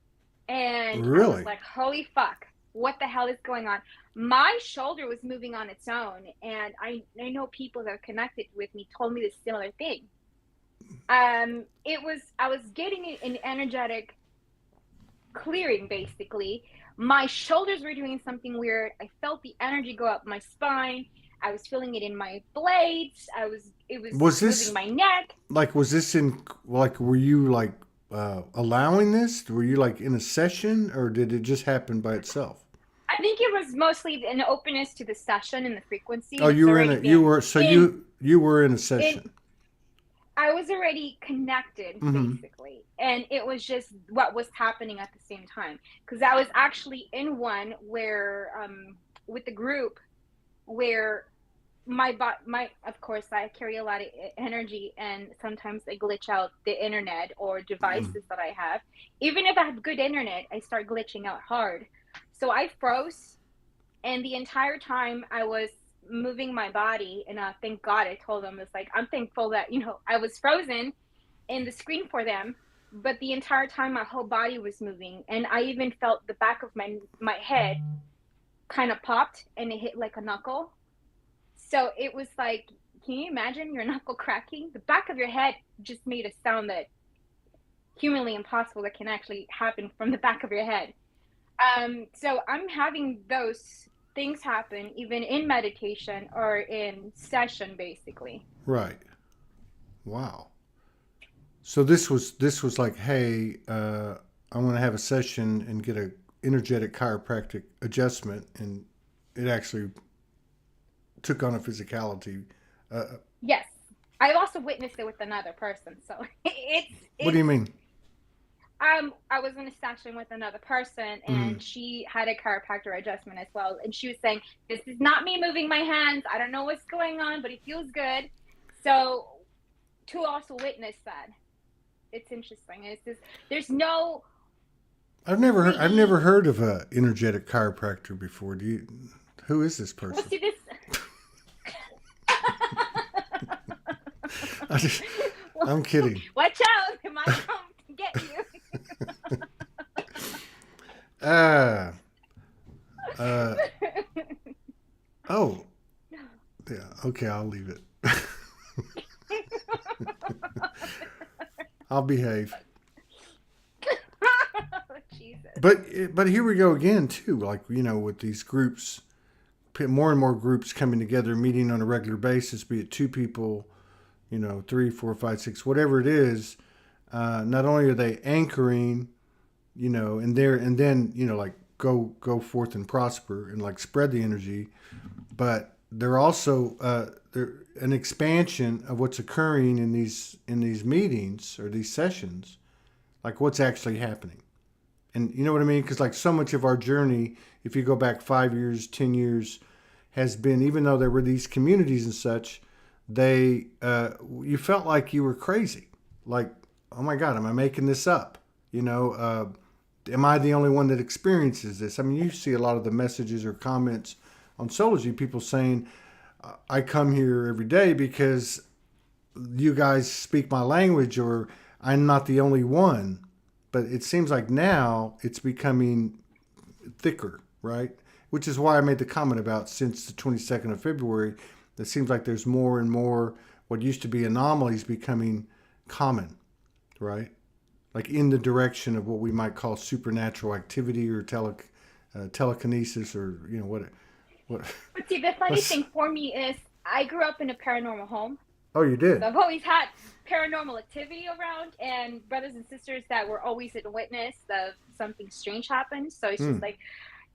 and I was Really? like, "Holy fuck! What the hell is going on?" My shoulder was moving on its own, and I know people that are connected with me told me this similar thing. I was getting an energetic clearing, basically. My shoulders were doing something weird. I felt the energy go up my spine. I was feeling it in my blades. It was moving my neck. Like, was this were you like allowing this? Were you like in a session, or did it just happen by itself? I think it was mostly an openness to the session and the frequency. Oh, you were in a session. I was already connected, basically, and it was just what was happening at the same time, because I was actually in one where with the group where of course I carry a lot of energy, and sometimes I glitch out the internet or devices that I have. Even if I have good internet, I start glitching out hard. So I froze, and the entire time I was moving my body, and thank God I told them, it's like, I'm thankful that I was frozen in the screen for them, but the entire time my whole body was moving, and I even felt the back of my head kind of popped, and it hit like a knuckle. So it was like, can you imagine your knuckle cracking? The back of your head just made a sound that humanly impossible that can actually happen from the back of your head. So I'm having those things happen even in meditation or in session, basically. Right. Wow. So this was like, hey, I want to have a session and get a energetic chiropractic adjustment, and it actually took on a physicality. Yes, I've also witnessed it with another person. So What do you mean? I was in a session with another person, and she had a chiropractor adjustment as well. And she was saying, "This is not me moving my hands. I don't know what's going on, but it feels good." So to also witness that, it's interesting. It's just, there's no. I've never heard of a energetic chiropractor before. Who is this person? Well, see this. I'm kidding. Watch out! It might come to get you. Oh, yeah. Okay, I'll leave it. I'll behave. Jesus. But here we go again too. Like, with these groups, more and more groups coming together, meeting on a regular basis, be it 2 people, 3, 4, 5, 6, whatever it is. Not only are they anchoring, and then like go forth and prosper and like spread the energy, but they're also they're an expansion of what's occurring in these meetings or these sessions, like what's actually happening. And you know what I mean? Because like so much of our journey, if you go back 5 years, 10 years, has been, even though there were these communities and such, they you felt like you were crazy. Like, oh my God, am I making this up? You know, am I the only one that experiences this? I mean, you see a lot of the messages or comments on Soulogy, people saying, I come here every day because you guys speak my language, or I'm not the only one. But it seems like now it's becoming thicker, right? Which is why I made the comment about since the 22nd of February, it seems like there's more and more what used to be anomalies becoming common, right? Like in the direction of what we might call supernatural activity or telekinesis, or what. But see, the funny thing for me is I grew up in a paranormal home. Oh, you did? So I've always had paranormal activity around and brothers and sisters that were always in witness of something strange happen. So it's just like,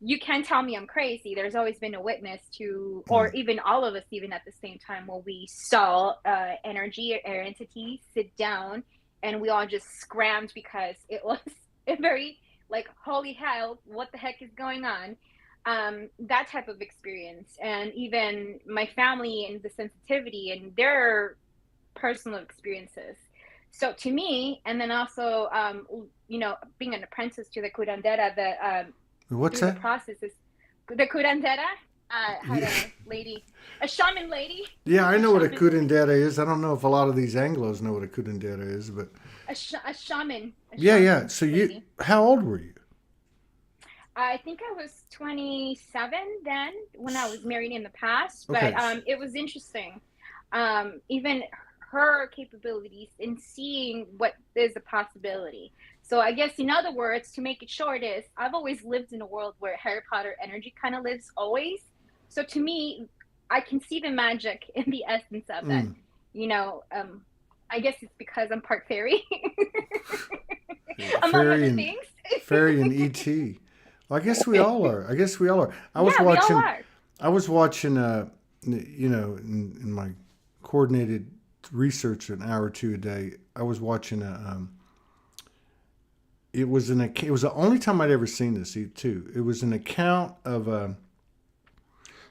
you can't tell me I'm crazy. There's always been a witness to, or even all of us, even at the same time, where we saw energy or entity sit down and we all just scrammed because it was a very like, holy hell, what the heck is going on? That type of experience. And even my family and the sensitivity and their personal experiences. So to me, and then also, being an apprentice to the curandera, What's through that? the processes, the curandera had a shaman lady. Yeah, I know what a curandera is. I don't know if a lot of these Anglos know what a curandera is, but A shaman. yeah. So lady. how old were you? I think I was 27 then when I was married in the past, but Okay. it was interesting. Even her capabilities in seeing what is a possibility. So I guess in other words, to make it short, is I've always lived in a world where Harry Potter energy kind of lives always. So to me, I can see the magic in the essence of it. You know, I guess it's because I'm part fairy, among Fairy other and things. Fairy and ET. Well, I guess we all are. I guess we all are. Yeah, we all are. I was watching. In my coordinated research, an hour or two a day, I was watching a. It was the only time I'd ever seen this too. It was an account of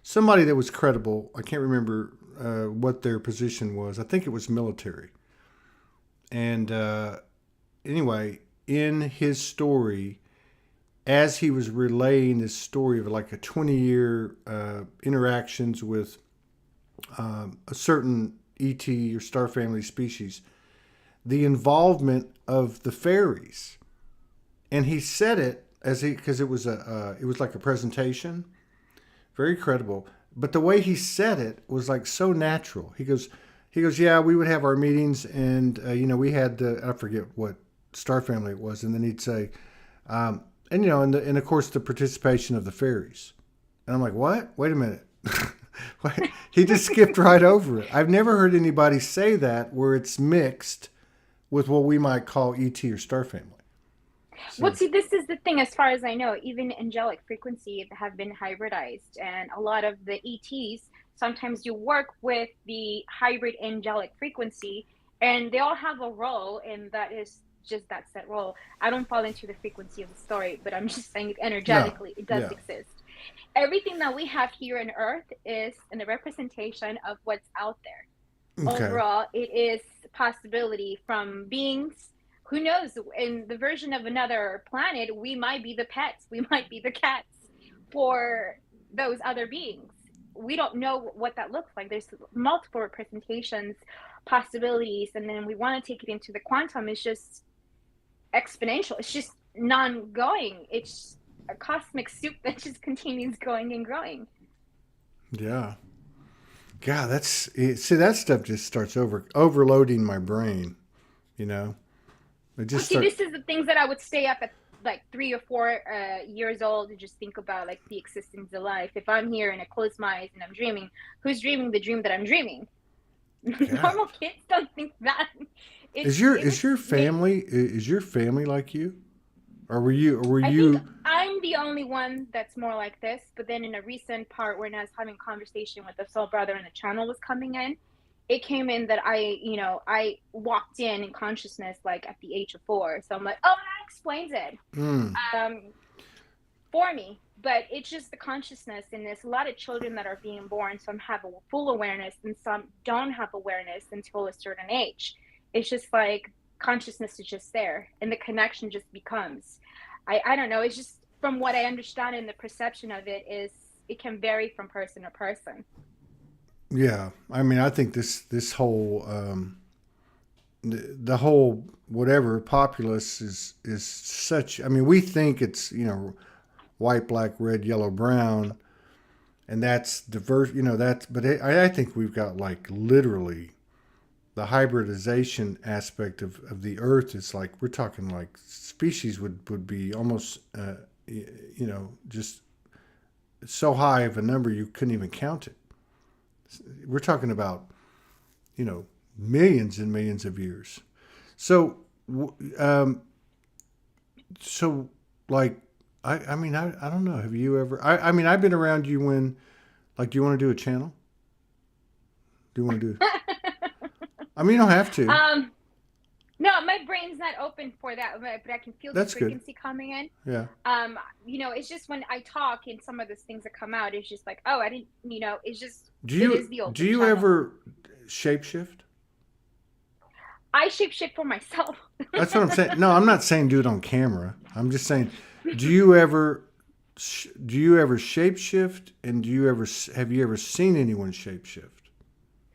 somebody that was credible. I can't remember what their position was. I think it was military. And anyway, in his story, as he was relaying this story of like a 20-year interactions with a certain ET or star family species, the involvement of the fairies, and he said it because it was like a presentation, very credible. But the way he said it was like so natural. He goes, yeah, we would have our meetings, and we had I forget what star family it was, and then he'd say. And of course the participation of the fairies. And I'm like, what? Wait a minute. He just skipped right over it. I've never heard anybody say that where it's mixed with what we might call ET or star family. So, Well, see, this is the thing. As far as I know, even angelic frequency have been hybridized, and a lot of the ETs, sometimes you work with the hybrid angelic frequency, and they all have a role, and that is just that set role. I don't fall into the frequency of the story, but I'm just saying no, energetically, it does yeah, exist. Everything that we have here on Earth is in the representation of what's out there. okay, Overall, it is possibility from beings. Who knows? In the version of another planet, we might be the pets. We might be the cats for those other beings. We don't know what that looks like. There's multiple representations, possibilities, and then we want to take it into the quantum. It's just exponential. It's just non-going. It's a cosmic soup that just continues going and growing. yeah. God, see that stuff just starts overloading my brain. You know, it Well, just see, start. this is the things that I would stay up at like 3 or 4 years old and just think about like the existence of life. If I'm here and I close my eyes and I'm dreaming, who's dreaming the dream that I'm dreaming? God, Normal kids don't think that. It was is your family like you, or were I think you? I'm the only one that's more like this. But then in a recent part when I was having conversation with the soul brother and the channel was coming in, it came in that I walked in consciousness like at the age of 4. So I'm like, oh, that explains it Mm, um, for me. but it's just the consciousness, and there's a lot of children that are being born, some have a full awareness and some don't have awareness until a certain age. It's just like consciousness is just there, and the connection just becomes, I don't know, it's just from what I understand, and the perception of it is it can vary from person to person. Yeah, I mean, I think this whole the whole whatever populace is such. I mean, we think it's white, black, red, yellow, brown, and that's diverse. That's, but I think we've got like literally the hybridization aspect of the earth is like we're talking like species would be almost just so high of a number you couldn't even count it. We're talking about millions and millions of years. So so like I mean I don't know, have you ever I mean I've been around you when, like, do you want to do a channel? Do you want to do, I mean, you don't have to. um no, my brain's not open for that, but I can feel the That's good. frequency coming in. Yeah. It's just when I talk and some of those things that come out, it's just like, oh, I didn't, it's just, Do it is you the do open you channel. ever shapeshift? I shape shift for myself. That's what I'm saying. No, I'm not saying do it on camera. I'm just saying, do you ever do you ever shapeshift, and have you ever seen anyone shapeshift?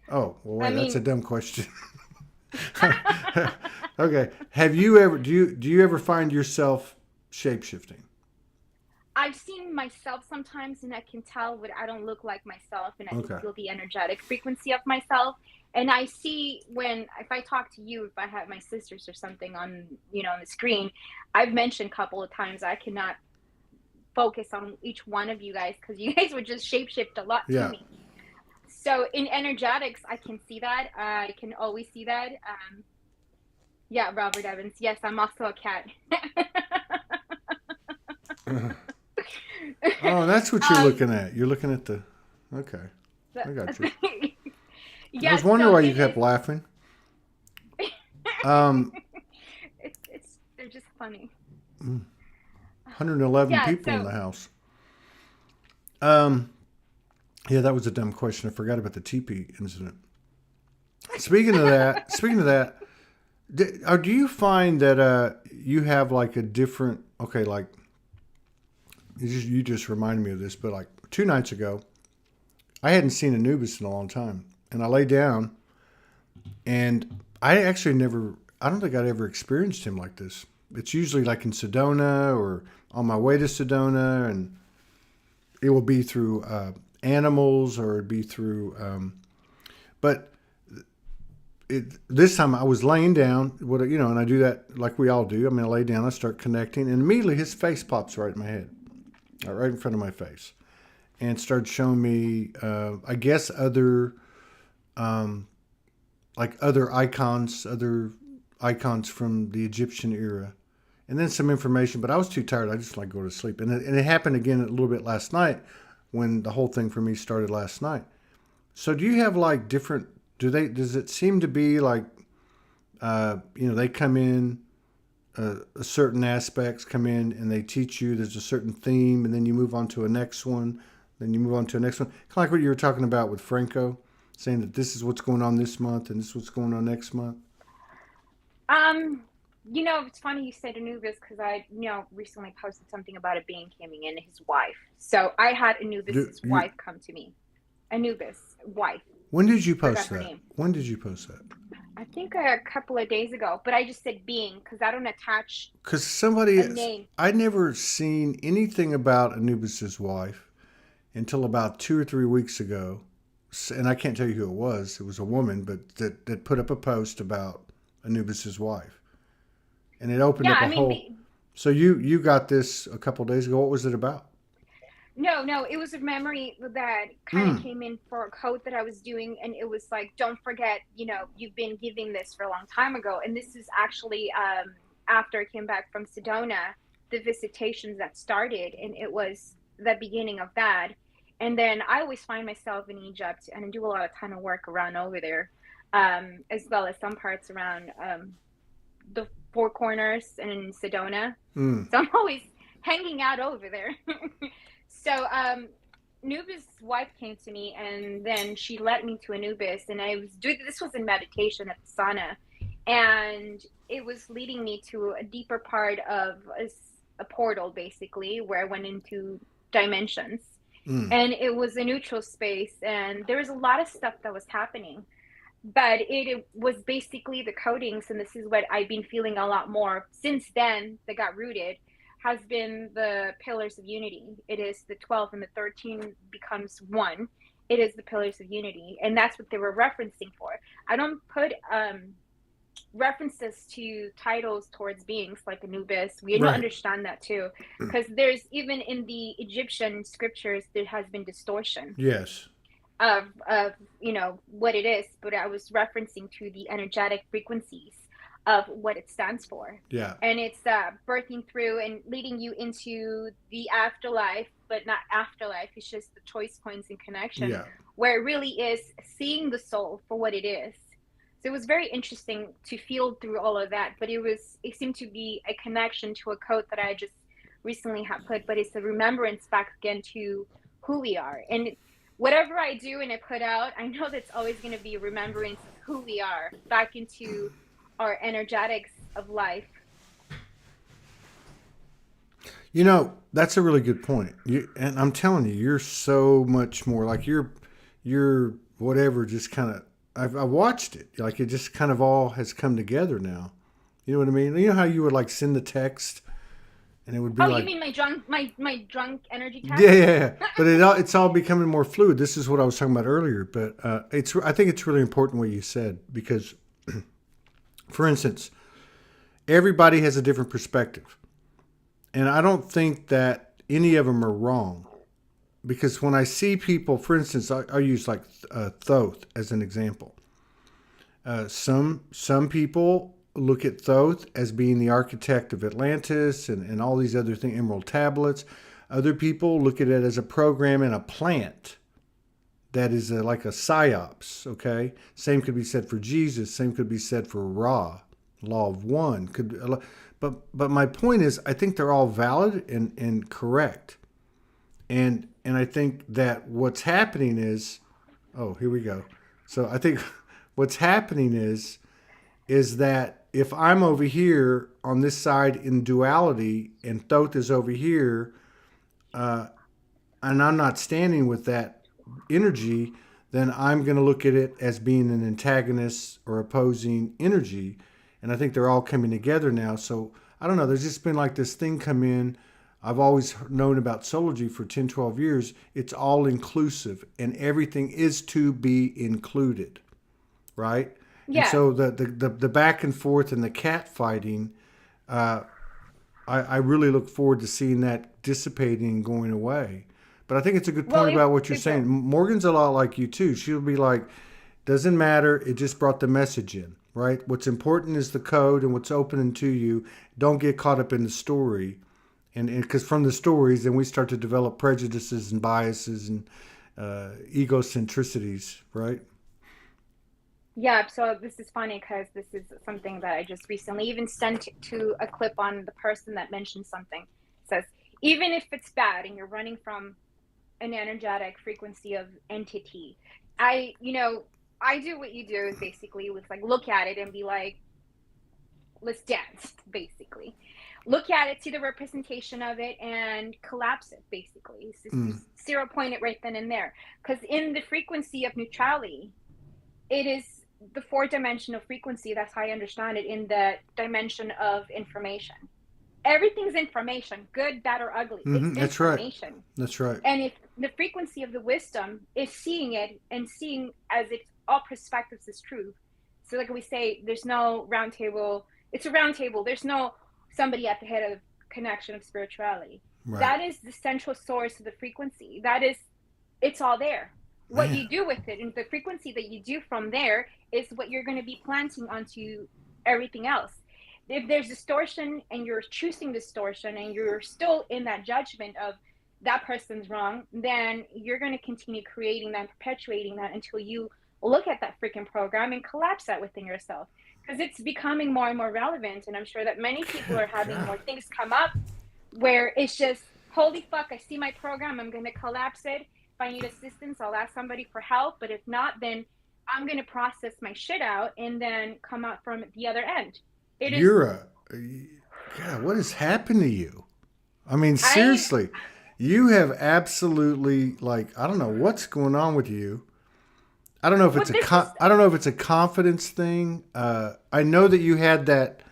Oh, well, I wait, that's a mean, dumb question. Okay, have you ever do you ever find yourself shapeshifting? I've seen myself sometimes, and I can tell when I don't look like myself, and I can Okay. feel the energetic frequency of myself. And I see when, if I talk to you, if I have my sisters or something on, on the screen, I've mentioned a couple of times I cannot focus on each one of you guys because you guys would just shapeshift a lot to Yeah. me. So in energetics, I can see that. I can always see that. Yeah, Robert Evans. Yes, I'm also a cat. Oh, that's what you're um, looking at. You're looking at the. Okay, I got you. I yeah, was wondering so why you it kept is. laughing. Um, It's they're just funny. 111 Yeah, people in so the house. Um, yeah, that was a dumb question. I forgot about the teepee incident. Speaking of that, do you find that you have like a different? Okay, like you just reminded me of this, but like 2 nights ago, I hadn't seen Anubis in a long time, and I lay down, and I actually never. I don't think I'd ever experienced him like this. It's usually like in Sedona or on my way to Sedona, and it will be through animals or it'd be through. But this time I was laying down, and I do that like we all do. I mean, I lay down, I start connecting, and immediately his face pops right in my head, right in front of my face, and started showing me, I guess, um, other icons from the Egyptian era, and then some information. But I was too tired. I just like go to sleep, and it happened again a little bit last night when the whole thing for me started last night. So do you have like different? Does it seem to be like they come in, certain aspects come in and they teach you there's a certain theme, and then you move on to a next one, then you move on to a next one, kind of like what you were talking about with Franco, saying that this is what's going on this month and this is what's going on next month. um, it's funny you said Anubis because I, recently posted something about a being coming in, his wife. So I had Do Anubis's you? wife come to me. Anubis wife. When did you Forgot post her that? name. When did you post that? I think a couple of days ago, but I just said being because I don't attach Because a name. I'd never seen anything about Anubis's wife until about 2 or 3 weeks ago, and I can't tell you who it was. It was a woman, but that put up a post about Anubis's wife, and it opened Yeah, up I a mean, whole. So you got this a couple days ago. What was it about? no, it was a memory that kind of Mm. came in for a code that I was doing, and it was like, don't forget, you've been giving this for a long time ago, and this is actually after I came back from Sedona, the visitations that started, and it was the beginning of that. And then I always find myself in Egypt, and I do a lot of ton of work around over there, as well as some parts around the Four Corners and in Sedona. Mm. So I'm always hanging out over there. So, Anubis' wife came to me, and then she led me to Anubis, and I was doing this was in meditation at the sauna, and it was leading me to a deeper part of a portal, basically, where I went into dimensions, Mm. and it was a neutral space, and there was a lot of stuff that was happening, but it was basically the codings, and this is what I've been feeling a lot more since then that got rooted, has been the pillars of unity. It is the 12 and the 13 becomes one. It is the pillars of unity, and that's what they were referencing for. I don't put references to titles towards beings like Anubis. We don't Right. understand that too, because there's even in the Egyptian scriptures there has been distortion Yes. of what it is, but I was referencing to the energetic frequencies of what it stands for, Yeah. and it's birthing through and leading you into the afterlife, but not afterlife. It's just the choice points and connection Yeah. where it really is seeing the soul for what it is. So it was very interesting to feel through all of that, but it seemed to be a connection to a quote that I just recently have put, but it's a remembrance back again to who we are. And whatever I do and I put out, I know that's always going to be a remembrance of who we are back into our energetics of life. That's a really good point. And I'm telling you, you're so much more like you're whatever. Just kind of, I watched it. Like it just kind of all has come together now. You know what I mean? You know how you would like send the text, and it would be Oh, you like, mean my drunk energy yeah, text? yeah, yeah. But it's all becoming more fluid. This is what I was talking about earlier. But I think it's really important what you said because, for instance, everybody has a different perspective, and I don't think that any of them are wrong. Because when I see people, for instance, I use like Thoth as an example. Some people look at Thoth as being the architect of Atlantis and all these other things, Emerald Tablets. Other people look at it as a program in a plant that is like a psyops. Okay, same could be said for Jesus. Same could be said for Ra, Law of One. But my point is, I think they're all valid and correct. And I think that what's happening is, oh, here we go. So I think what's happening is that if I'm over here on this side in duality and Thoth is over here, and I'm not standing with that energy, then I'm going to look at it as being an antagonist or opposing energy. And I think they're all coming together now. So I don't know. There's just been like this thing come in. I've always known about Soulogy for 10, 12 years. It's all inclusive and everything is to be included, right? And Yeah. so the back and forth and the cat fighting, uh, I really look forward to seeing that dissipating and going away. But I think it's a good Well, point about what you're it saying. will. Morgan's a lot like you too. She'll be like, doesn't matter. It just brought the message in, right? What's important is the code and what's opening to you. Don't get caught up in the story. And because from the stories, then we start to develop prejudices and biases and egocentricities, right? Yeah, so this is funny because this is something that I just recently even sent to a clip on the person that mentioned something. It says, even if it's bad and you're running from an energetic frequency of entity, I do what you do is basically with like look at it and be like, let's dance, basically. Look at it, see the representation of it, and collapse it, basically. It's Mm. just zero point it right then and there. Because in the frequency of neutrality, it is the four-dimensional frequency. That's how I understand it in the dimension of information. Everything's information, good, bad, or ugly. It's That's right. information. That's right. And if the frequency of the wisdom is seeing it and seeing as if all perspectives is truth. So like we say, there's no round table. It's a round table. There's no somebody at the head of connection of spirituality. Right. That is the central source of the frequency. That is, it's all there. What Man. you do with it and the frequency that you do from there is what you're going to be planting onto everything else. If there's distortion and you're choosing distortion and you're still in that judgment of that person's wrong, then you're going to continue creating that, perpetuating that until you look at that freaking program and collapse that within yourself. Because it's becoming more and more relevant. And I'm sure that many people are having God. more things come up where it's just holy fuck, I see my program, I'm going to collapse it. If I need assistance, I'll ask somebody for help. But if not, then I'm going to process my shit out and then come out from the other end. It is, You're a, God, what has happened to you? I mean, I, seriously, you have absolutely, like, I don't know what's going on with you. I don't know if well, it's a this is, I don't know if it's a confidence thing. I know that you had that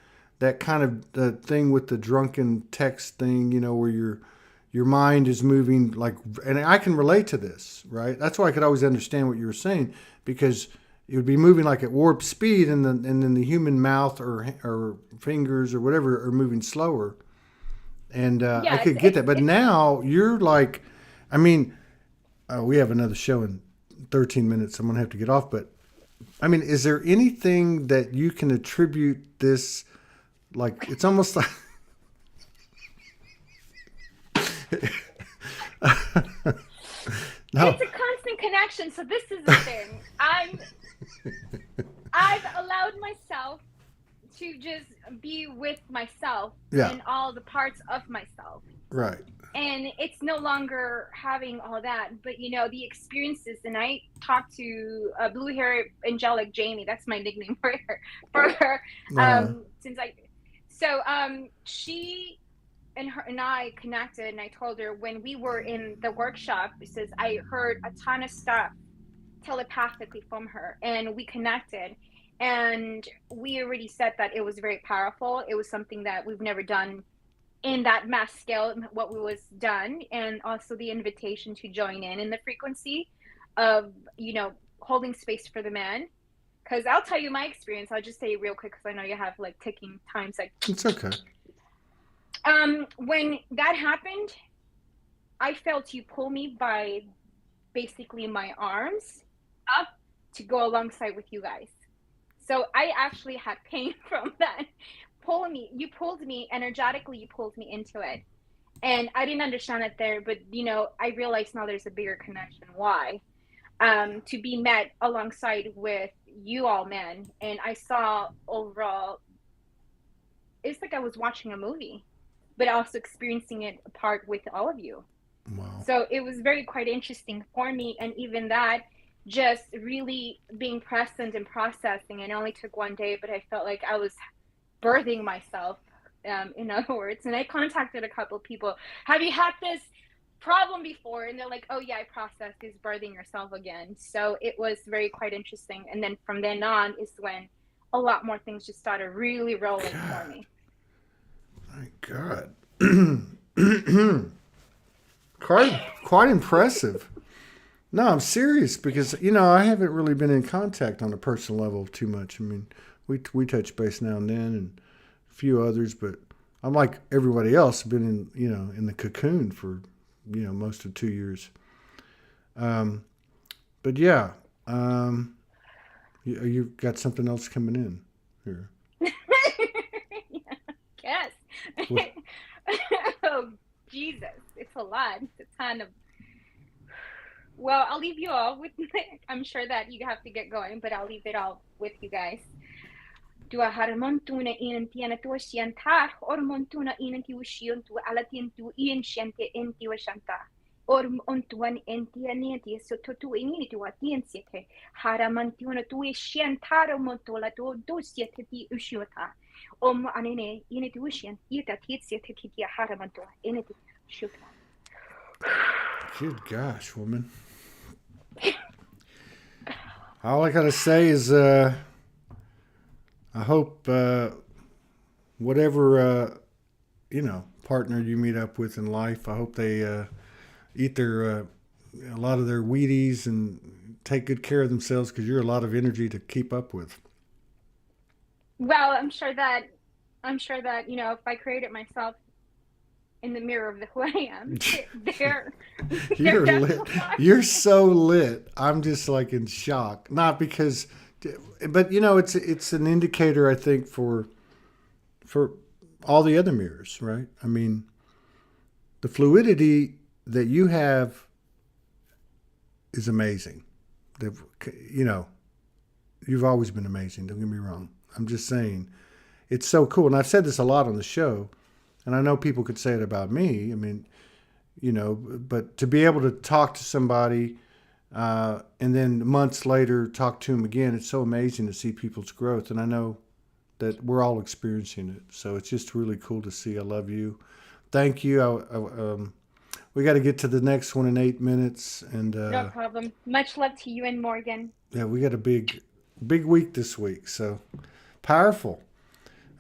kind of the thing with the drunken text thing, you know, where your mind is moving like, and I can relate to this, right? That's why I could always understand what you were saying, because it would be moving like at warp speed, and then the human mouth or fingers or whatever are moving slower, and I yeah, could get that. But it's, now you're like, I mean, we have another show in 13 minutes. I'm gonna have to get off, but I mean, is there anything that you can attribute this? Like, it's almost like no. it's a constant connection. So this is the thing. I've allowed myself to just be with myself Yeah, and all the parts of myself. right. And it's no longer having all that, but the experiences. And I talked to blue hair angelic Jamie. That's my nickname for her. For her, Uh, since she and her and I connected, and I told her when we were in the workshop, it says I heard a ton of stuff telepathically from her, and we connected, and we already said that it was very powerful. It was something that we've never done in that mass scale, what was done, and also the invitation to join in the frequency of holding space for the man. Because I'll tell you my experience. I'll just say it real quick because I know you have like ticking times. Like, it's okay. when that happened, I felt you pull me by basically my arms up to go alongside with you guys. So I actually had pain from that. You pulled me energetically, you pulled me into it. And I didn't understand it there, but I realized now there's a bigger connection. Why? To be met alongside with you all men. And I saw overall, it's like I was watching a movie, but also experiencing it apart with all of you. Wow. So it was very quite interesting for me. And even that, just really being present and processing. And it only took one day, but I felt like I was birthing myself, in other words. And I contacted a couple of people. Have you had this problem before? And they're like, oh yeah, I processed is birthing yourself again. So it was very quite interesting. And then from then on is when a lot more things just started really rolling for God, me. my God. Quite impressive. No, I'm serious because I haven't really been in contact on a personal level too much. I mean, we touch base now and then, and a few others, but I'm like everybody else, been in the cocoon for most of 2 years. Um, but yeah, you've got something else coming in here. Yes. What? Oh, Jesus. It's a lot. It's a ton of. Well, I'll leave you all with. I'm sure that you have to get going, but I'll leave it all with you guys. Tua harmontuna in tiana tua shianta, or montuna in tiushiuntu alatintu in shiante in tiwashanta. Or ontuan in tianieti so to in tua tiensiete. Haramantiuna tu shiantaro montola to dosiete ti ushiota. Anene in tuishian, ita titsiete kitia haramantua in it shuta. Good gosh, woman. All I gotta say is, I hope whatever partner you meet up with in life, I hope they eat a lot of their Wheaties and take good care of themselves because you're a lot of energy to keep up with. Well, I'm sure that if I create it myself in the mirror of who I am, they're they're You're lit. definitely not. You're so lit. I'm just like in shock. Not because, but it's an indicator I think for all the other mirrors, right? I mean, the fluidity that you have is amazing. The, you've always been amazing. Don't get me wrong. I'm just saying, it's so cool. And I've said this a lot on the show, and I know people could say it about me. I mean, but to be able to talk to somebody and then months later talk to them again, it's so amazing to see people's growth. And I know that we're all experiencing it. So it's just really cool to see. I love you. Thank you. We got to get to the next one in 8 minutes. And No problem. Much love to you and Morgan. yeah, we got a big week this week. So powerful.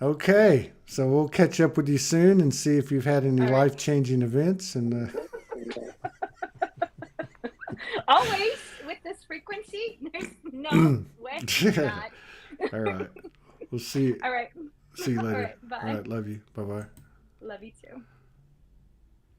Okay. So we'll catch up with you soon and see if you've had any All right. life-changing events. And Always with this frequency, there's no way not. all right. We'll see. All right. See you All later. right. Bye. All right. Love you. Bye bye. Love you too.